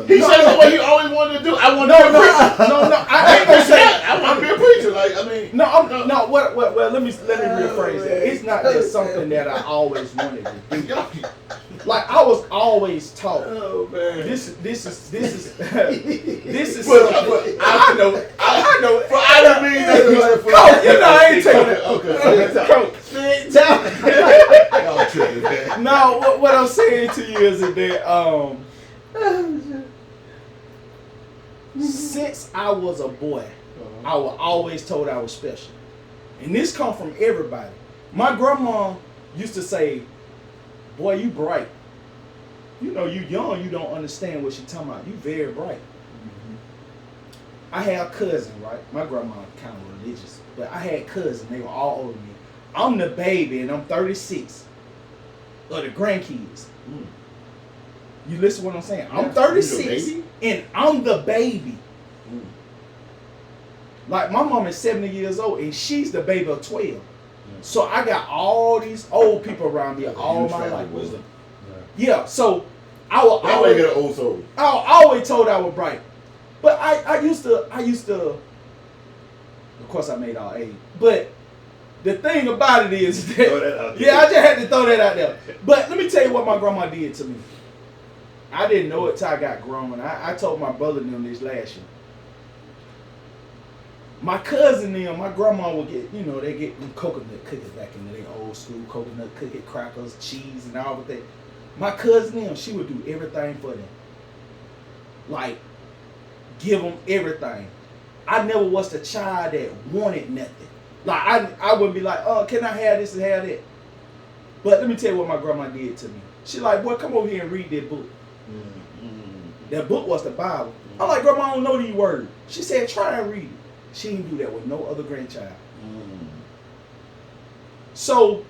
He said that's what he always wanted to do. I want to be a preacher. No. I ain't gonna say that. I want to be a preacher. Like, I mean... No. Well, let me rephrase that. It's not just something that I always wanted to do. Like I was always taught. Oh man. This is something. I know. But I didn't mean that. Coach, I ain't taking it. Okay. Coach. Y'all tripping, man. No, what I'm saying to you is that since I was a boy, I was always told I was special, and this come from everybody. My grandma used to say, "Boy, you bright. You young. You don't understand what she talking about. You very bright." I had a cousin, right? My grandma kind of religious, but I had cousins. They were all older than me. I'm the baby, and I'm 36 of the grandkids. You listen to what I'm saying? I'm 36, and I'm the baby. Like, my mom is 70 years old, and she's the baby of 12. So I got all these old people around me all my life. Yeah, so I was always get an old soul. I always told I was bright. But I used to, of course I made all A's. But the thing about it is that, I just had to throw that out there. But let me tell you what my grandma did to me. I didn't know it till I got grown. I told my brother them this last year. My cousin them, my grandma would get, they get them coconut cookies back in the day, old school coconut cookie, crackers, cheese, and all of that. My cousin them, she would do everything for them. Like, give them everything. I never was the child that wanted nothing. Like, I wouldn't be like, oh, can I have this and have that? But let me tell you what my grandma did to me. She like, boy, come over here and read that book. That book was the Bible. I'm like, Grandma, I don't know these words. She said, try and read it. She didn't do that with no other grandchild. So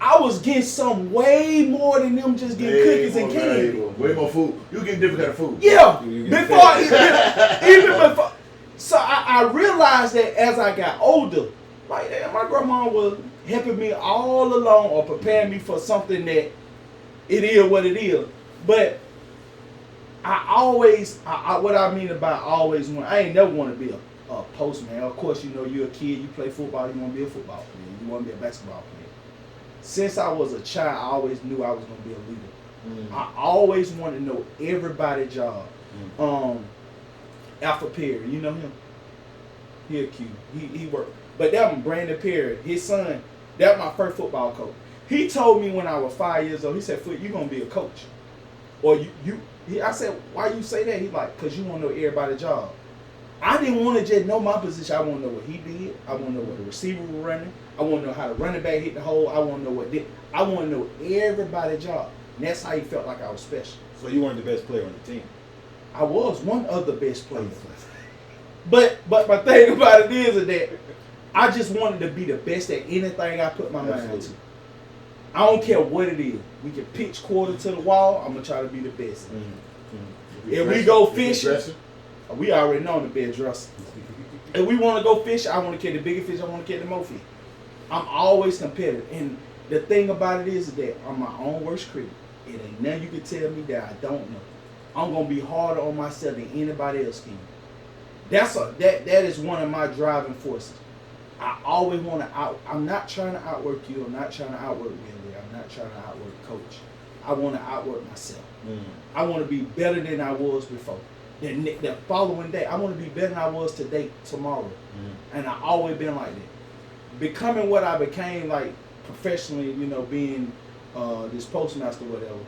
I was getting some way more than them just getting cookies and candy. Way more food. You getting different kind of food. Yeah. Even before. So I realized that as I got older, like my grandma was helping me all along or preparing me for something that it is what it is. But I always, what I mean about always want, I ain't never want to be a postman. Of course, you know, you're a kid, you play football, you want to be a football player, you want to be a basketball player. Since I was a child, I always knew I was going to be a leader. I always wanted to know everybody's job. Alpha Perry, you know him? He a Q. He worked. But that one, Brandon Perry, his son, that was my first football coach. He told me when I was 5 years old, he said, Foot, you're going to be a coach. Or I said, why you say that? He like, because you want to know everybody's job. I didn't want to just know my position. I want to know what he did. I want to know what the receiver was running. I want to know how the running back hit the hole. I want to know what did. I want to know everybody's job. And that's how he felt like I was special. So you weren't the best player on the team? I was one of the best players. But my thing about it is that I just wanted to be the best at anything I put my mind to. I don't care what it is. We can pitch quarter to the wall. I'm going to try to be the best. If we go fishing, we already know the best dresser. If we want to go fish, I want to catch the bigger fish. I want to catch the more fish. I'm always competitive. And the thing about it is that I'm my own worst critic. It ain't nothing you can tell me that I don't know. I'm going to be harder on myself than anybody else can. That is one of my driving forces. I always want to I'm not trying to outwork you. I'm not trying to outwork Willie. I'm not trying to outwork Coach. I want to outwork myself. I want to be better than I was before. The following day, I want to be better than I was today, tomorrow. And I always been like that. Becoming what I became, like professionally, you know, being this postmaster, whatever.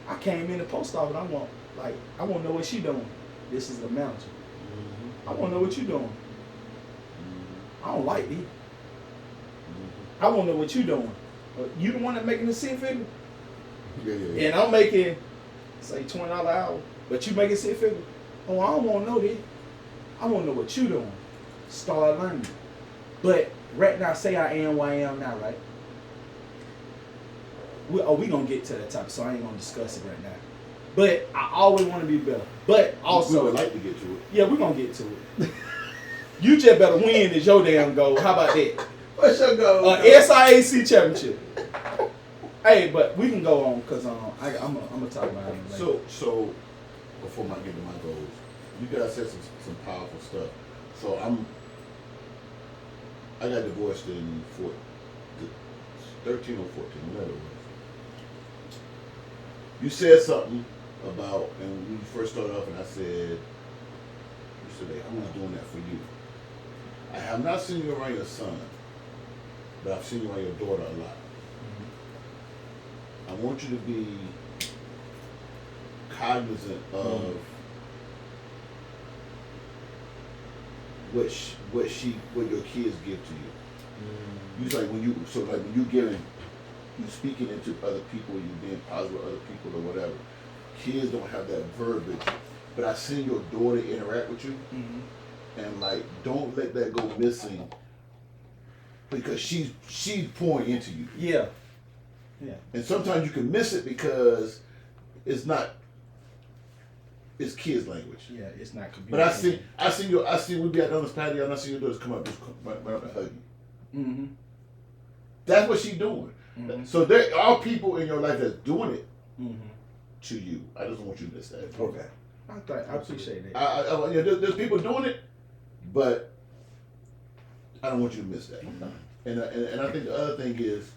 I came in the post office. I want to know what she doing. This is the manager. I want to know what you doing. I don't like these. I want to know what you doing. You the one that making the $6 figure? Yeah. And I'm making, say, $20 an hour, but you making $6 figure. Oh, I don't want to know that. I want to know what you doing. Start learning. But right now, say I am where I am now, right? We going to get to that topic, so I ain't going to discuss it right now. But I always want to be better. But also, we would like to get to it. Yeah, we're going to get to it. You just better win is your damn goal. How about that? What's your goal? SIAC championship. Hey, but we can go on because I'm gonna talk about it later. So before I get to my goals, you guys said some powerful stuff. So I got divorced in 13 or 14, whatever it was. You said something about, and when you first started off, and I said, you said, hey, who's doing that for you? I have not seen you around your son, but I've seen you around your daughter a lot. I want you to be cognizant of what your kids give to you. You like when you speaking into other people, you being positive with other people or whatever. Kids don't have that verbiage, but I seen your daughter interact with you, and like don't let that go missing because she's pouring into you. Yeah. And sometimes you can miss it because it's kids' language. Yeah, it's not communicating. But I see we be at Owner's patio and I see your daughters come up right up and hug you. That's what she's doing. So there are people in your life that's doing it to you. I just want you to miss that. Okay. I appreciate that. There's people doing it, but I don't want you to miss that. And I think the other thing is,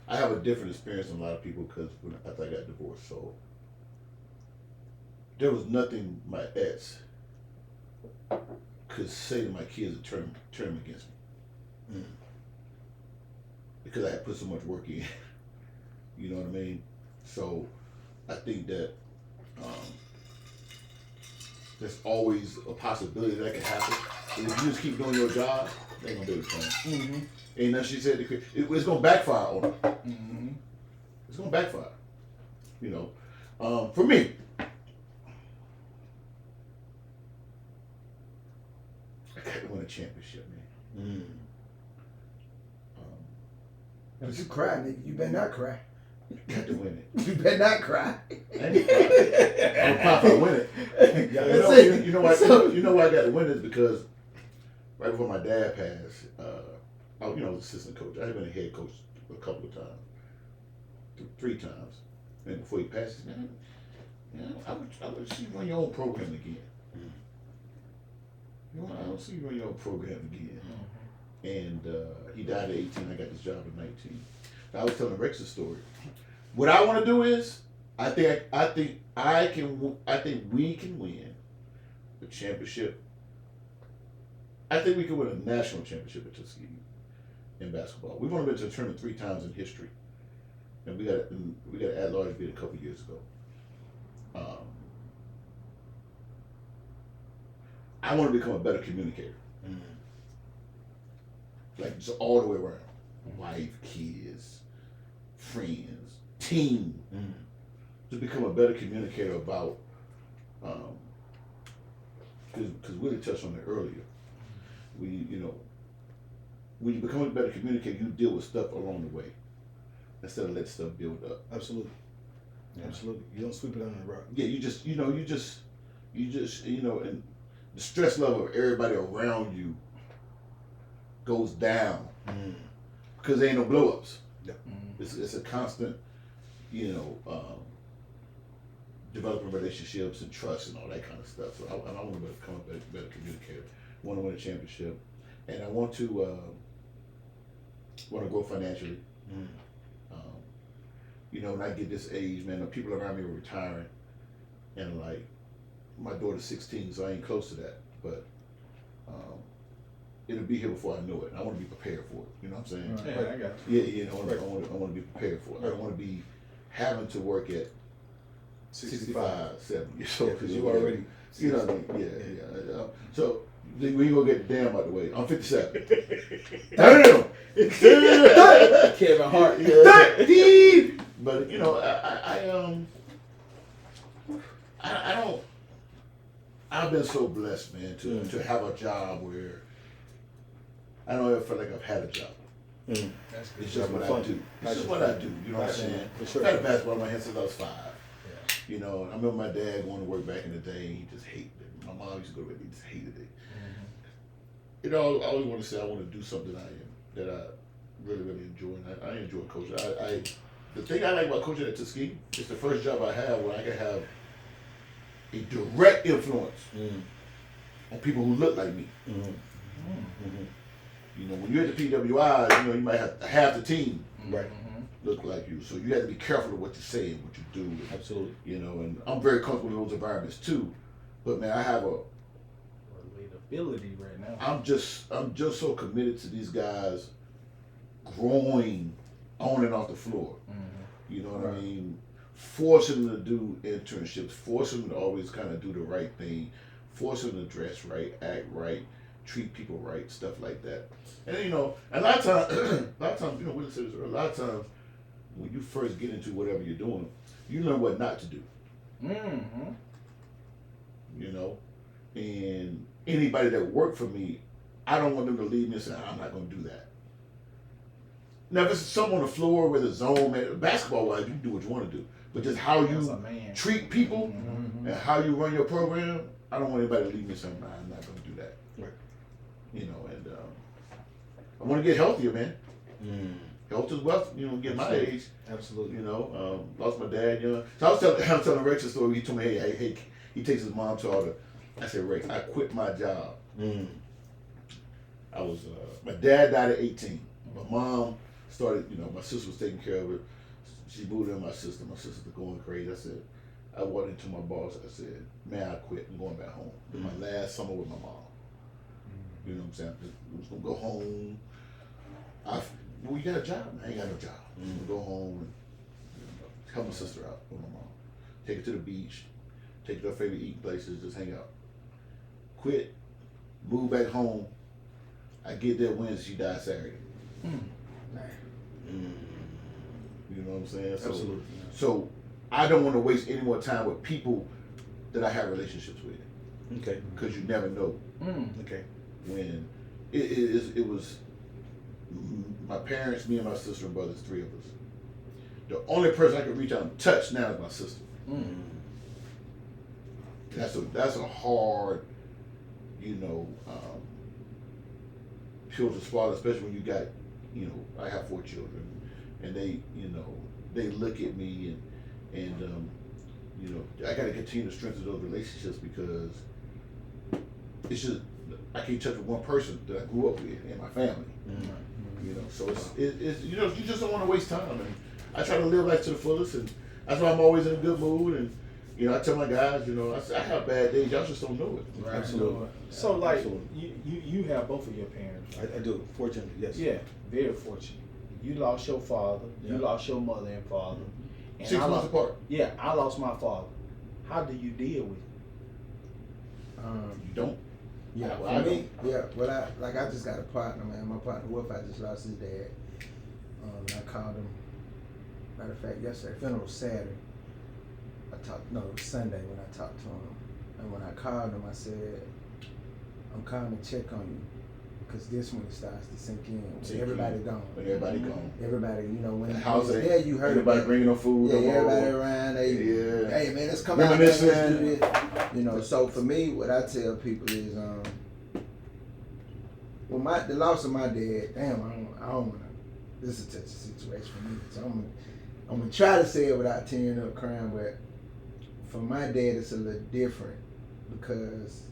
I have a different experience than a lot of people because after I got divorced, so there was nothing my ex could say to my kids to turn them against me. Because I had put so much work in. You know what I mean? So I think that there's always a possibility that can happen. if you just keep doing your job, they ain't gonna be able to change. Mm-hmm. Ain't nothing she said. It's gonna backfire on her. Mm-hmm. It's gonna backfire. You know, for me, I got to win a championship, man. Don't you cry, nigga. You better not cry. Got to win it. You better not cry. I ain't gonna cry. I'm gonna cry if I win it. You know why? You know why I got to win it is because right before my dad passed, I was assistant coach. I had been a head coach a couple of times, 3 times, and before he passed, he said, man, I would see you run your own program again. I don't see you run your own program again. And he died at 18. I got this job at 19. I was telling Rex the story. What I want to do is, I think we can win the championship. I think we can win a national championship at Tuskegee in basketball. We've only been to a tournament 3 times in history, and we got an at-large bid a couple years ago. I want to become a better communicator. Like just all the way around. Wife, kids, friends, team. To become a better communicator about, because Willie touched on it earlier. When you become a better communicator, you deal with stuff along the way instead of let stuff build up. Absolutely. Yeah. Absolutely. You don't sweep it under the rug. Yeah, you just, and the stress level of everybody around you goes down because there ain't no blow-ups. Yeah. It's a constant, developing relationships and trust and all that kind of stuff. So I want to become a better communicator. I want to win a championship, and I want to grow financially. When I get this age, man, the people around me are retiring, and like my daughter's 16, so I ain't close to that, but it'll be here before I know it. And I want to be prepared for it. You know what I'm saying? Yeah, I got you. Yeah, I want to be prepared for it. I don't want to be having to work at 65, 70 years old. Because you already. You know what I mean? Yeah. So we ain't gonna get the damn out the way. I'm 57. Damn. Kevin Hart. But I don't. I've been so blessed, man, to have a job where I don't ever feel like I've had a job. It's just what I do. It's just what I do. You know what I'm saying? I've had a basketball in my hand since I was 5. I remember my dad going to work back in the day. He just hated it. My mom used to go to work. He just hated it. I always want to say I want to do something that I really, really enjoy. And I enjoy coaching. The thing I like about coaching at Tuskegee is the first job I have where I can have a direct influence on people who look like me. When you're at the PWI, you might have half the team look like you. So you have to be careful of what you say and what you do. Absolutely. And I'm very comfortable in those environments too. But man, I have relatability right now. I'm just so committed to these guys growing on and off the floor. You know what I mean? Forcing them to do internships, forcing them to always kind of do the right thing, forcing them to dress right, act right, treat people right, stuff like that. And a lot of times, Willie said this earlier, a lot of times when you first get into whatever you're doing, you learn what not to do. And anybody that worked for me, I don't want them to leave me and say, I'm not going to do that. Now, if it's something on the floor where the zone, man, basketball-wise, you can do what you want to do. But just how you treat people and how you run your program, I don't want anybody to leave me and say, nah, I'm not going to do that. Right. And I want to get healthier, man. Health is wealth, get my age. Absolutely. Lost my dad young. So I was telling Rex a story. He told me, hey, he takes his mom to all the. I said, Rex, I quit my job. I was, my dad died at 18. My mom started, my sister was taking care of her. She moved in my sister. My sister was going crazy. I walked into my boss. I said, man, I quit. I'm going back home. This is my last summer with my mom. You know what I'm saying? I was going to go home. You got a job? I ain't got no job. I'm going to go home and help my sister out with my mom. Take her to the beach. Take her to her favorite eating places. Just hang out. Quit. Move back home. I get there Wednesday. She died Saturday. You know what I'm saying? So, Absolutely. So I don't want to waste any more time with people that I have relationships with. Okay. Because you never know Okay. when it was my parents, me and my sister and brothers, 3 of us. The only person I can reach out and touch now is my sister. That's a hard, pill to swallow, especially when you got, I have 4 children, and they look at me and I got to continue to strengthen those relationships because it's just I can't touch with one person that I grew up with in my family. So it's you just don't want to waste time, and I try to live life to the fullest, and that's why I'm always in a good mood, and I tell my guys, I have bad days, y'all just don't know it. Right. Absolutely. So like Absolutely. you have both of your parents. I do. Fortunately, yes. Yeah, very fortunate. You lost your father. You Yeah. lost your mother and father. And 6 months apart. Yeah, I lost my father. How do you deal with it? You don't. Yeah, Well, for I me, I just got a partner, man. My partner Wolf, I just lost his dad. I called him. Matter of fact, yesterday, funeral was Saturday. It was Sunday when I talked to him. And when I called him, I said, I'm calling to check on you. Because this one starts to sink in. When everybody gone. When everybody gone. Everybody, when The house ain't. there, you heard Everybody that. bringing no food. Yeah, no more. everybody around. Hey man, let's come out. Man, let's do this. So for me, what I tell people is, the loss of my dad. Damn, I don't wanna. This is a touchy situation for me. So I'm gonna try to say it without tearing up, crying. But for my dad, it's a little different because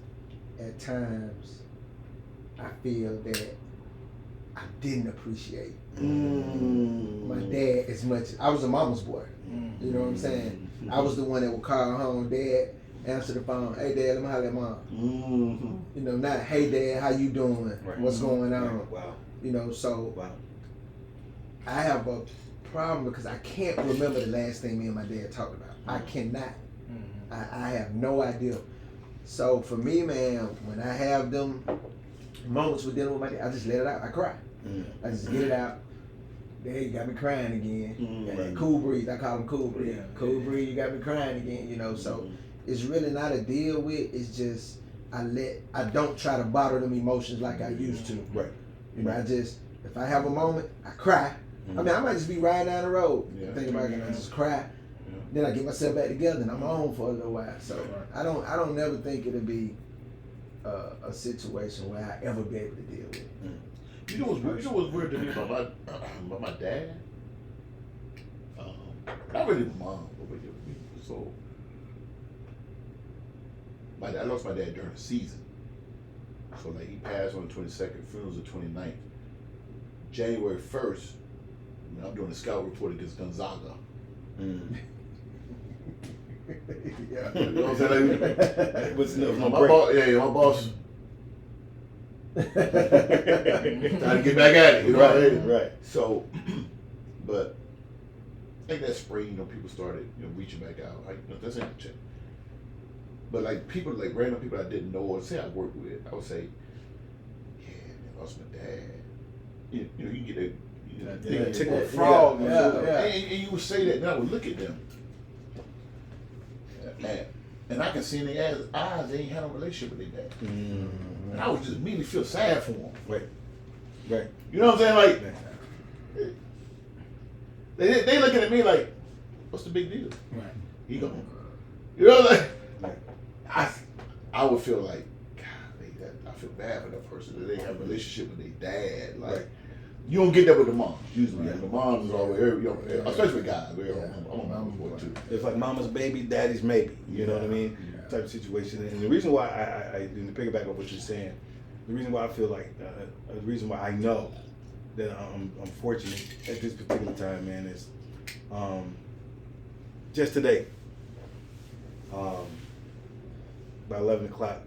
at times I feel that I didn't appreciate my dad as much. I was a mama's boy. You know what I'm saying? I was the one that would call home, Dad, answer the phone. Hey, Dad, let me holler at Mom. Not, hey, Dad, how you doing? Right. What's going on? Right. Wow. So Wow. I have a problem because I can't remember the last thing me and my dad talked about. I cannot. I have no idea. So for me, man, when I have them moments with dealing with my dad, I just let it out. I cry. I just get it out. Dad, you got me crying again. And cool breeze. I call him cool breeze. Yeah. Cool breeze, you got me crying again. So it's really not a deal with. It's just I don't try to bottle them emotions like I used to. Right. I just, if I have a moment, I cry. I mean, I might just be riding down the road, think about it, and I just cry. Then I get myself back together, and I'm on for a little while. So I don't never think it'll be a situation where I ever be able to deal with it. You know what's weird to me about my dad? Not really my mom, but with me. So I lost my dad during the season. So like he passed on the 22nd, funeral's the 29th. January 1st, I'm doing a scout report against Gonzaga. Yeah. You know what I'm saying? What's the My boss. Trying to get back at it, Right. So, but I think that spring, people started, reaching back out. Like, that's not check. But like people, like random people I didn't know or say I worked with, I would say, yeah, man, I lost my dad. You get a tickle frog. And you would say that, and I would look at them. And I can see in their eyes they ain't had no relationship with their dad. And I would just immediately feel sad for them. Right. You know what I'm saying? Like, they looking at me like, what's the big deal? Right. He gone. You know, like, I would feel like, God, I feel bad for that person that they have a relationship with their dad. Like, you don't get that with the moms. Usually, the moms is always, especially with guys. I'm a mama's boy too. It's like mama's baby, daddy's maybe. You know what I mean? Type of situation. And the reason why I to piggyback on what you're saying, the reason why I feel like, the reason why I know that I'm fortunate at this particular time, man, is just today. By 11 o'clock,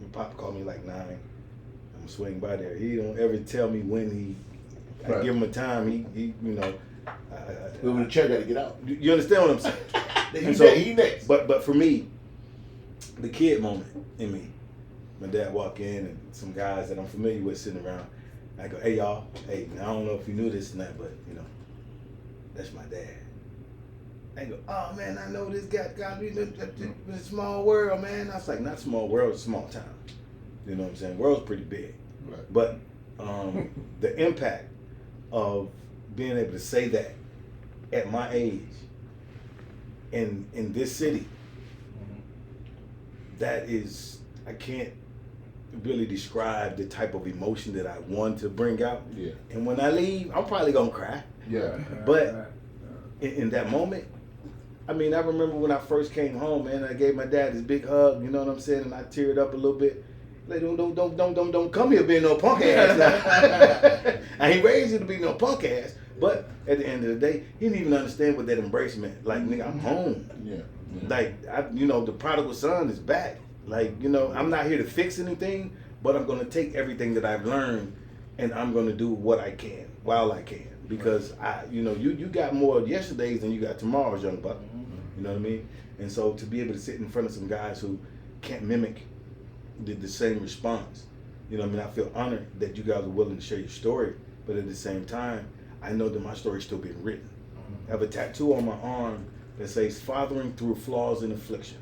my papa called me like 9. I'm swinging by there. He don't ever tell me when I give him a time. He When the chair got to get out. You understand what I'm saying? He next. But for me, the kid moment in me my dad walk in and some guys that I'm familiar with sitting around. I go, hey y'all, hey, I don't know if you knew this or not, but you know, that's my dad. I go, oh man, I know this guy. It's a small world, man. I was like, not small world, it's small town. You know what I'm saying? World's pretty big, Right. but the impact of being able to say that at my age in this city, that is, I can't really describe the type of emotion that I want to bring out. Yeah. And when I leave, I'm probably gonna cry. Yeah. But in that moment, I mean, I remember when I first came home, man. I gave my dad this big hug. You know what I'm saying? And I teared up a little bit. Like, don't come here being no punk ass. Now. I ain't raised you to be no punk ass. But at the end of the day, he didn't even understand what that embrace meant. Like, nigga, I'm home. Yeah. Like, the prodigal son is back. Like, I'm not here to fix anything, but I'm gonna take everything that I've learned and I'm gonna do what I can while I can. Because you got more yesterdays than you got tomorrows, young buck. You know what I mean? And so to be able to sit in front of some guys who can't mimic the same response, I feel honored that you guys are willing to share your story, but at the same time, I know that my story's still being written. I have a tattoo on my arm that says "Fathering Through Flaws and Affliction,"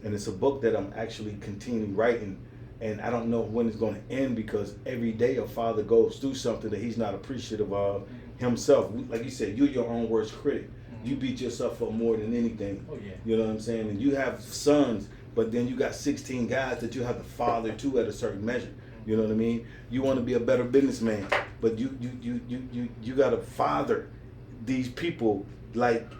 and it's a book that I'm actually continuing writing, and I don't know when it's going to end because every day a father goes through something that he's not appreciative of himself. Like you said, you're your own worst critic. You beat yourself up more than anything. Oh, yeah. You know what I'm saying? And you have sons, but then you got 16 guys that you have to father to at a certain measure. You know what I mean? You want to be a better businessman, but you got to father these people like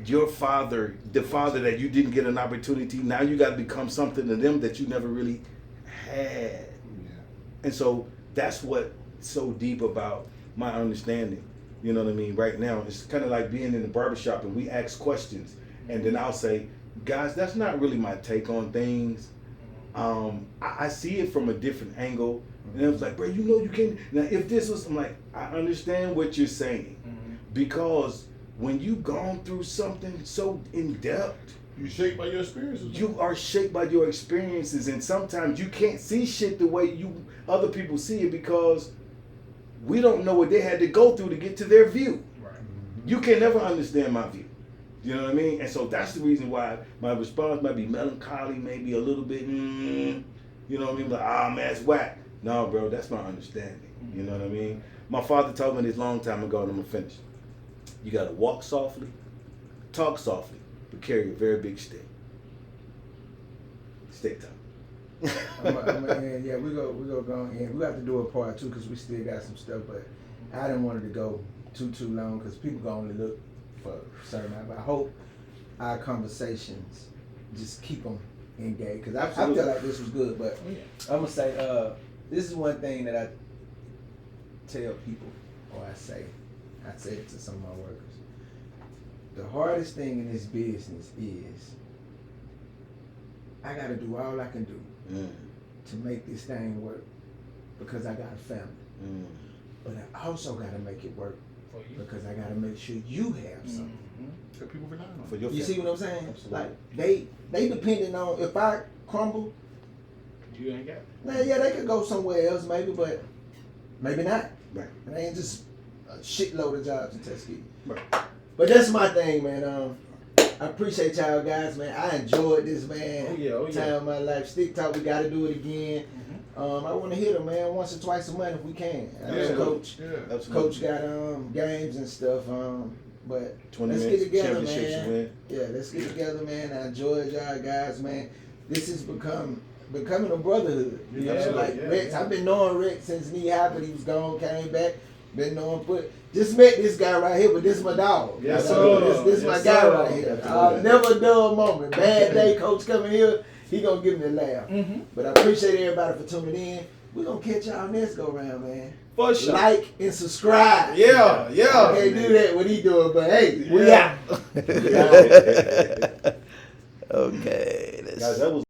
your father, the father that you didn't get an opportunity. Now you got to become something to them that you never really had. Yeah. And so that's what's so deep about my understanding. You know what I mean? Right now, it's kind of like being in the barbershop and we ask questions, and then I'll say, guys, that's not really my take on things. I see it from a different angle. And it was like, bro, you can't. Now, if this was, I'm like, I understand what you're saying. Because when you've gone through something so in depth, You shaped by your experiences. you are shaped by your experiences. And sometimes you can't see shit the way other people see it because we don't know what they had to go through to get to their view. Right. You can never understand my view. You know what I mean? And so that's the reason why my response might be melancholy, maybe a little bit, you know what I mean? Like, man, it's whack. No, bro, that's my understanding. You know what I mean? My father told me this long time ago, and I'm going to finish. You got to walk softly, talk softly, but carry a very big stick. Stick talk. Yeah, we go in. We have to do a part 2 because we still got some stuff, but I didn't want it to go too long because people gonna only look for certain. But I hope our conversations just keep them engaged because I feel like this was good. But I'm gonna say this is one thing that I tell people, or I say it to some of my workers. The hardest thing in this business is I gotta do all I can do to make this thing work because I got a family. But I also gotta make it work For you. because I gotta make sure you have something. That people rely on. For your You family. see what I'm saying? Absolutely. Like they depending on if I crumble, You ain't got it. now yeah, they could go somewhere else maybe, but maybe not. Right. And they ain't just a shitload of jobs in Tuskegee. Right. But that's my thing, man. I appreciate y'all guys, man. I enjoyed this, man. Oh, yeah. Time of my life. Stix Talk, we got to do it again. I want to hit them, man, once or twice a month if we can. I know Coach. Yeah. Absolutely. Coach got games and stuff. But 20 let's minutes, get together, championships man. win. Yeah, let's get together, man. I enjoyed y'all guys, man. This is becoming a brotherhood. You know, Yeah, like yeah, Rex. yeah. I've been knowing Rex since knee high, but he was gone, came back. Been knowing just met this guy right here, but this is my dog. Yes, You know, sir. This my Yes, guy sir. right here. Absolutely. Never a dull moment. Bad day, Coach coming here, he gonna give me a laugh. But I appreciate everybody for tuning in. We gonna catch y'all next go round, man. For sure. Like and subscribe. Yeah. I can't do that what he doing, but hey, we Yeah. out. Okay. Guys, that was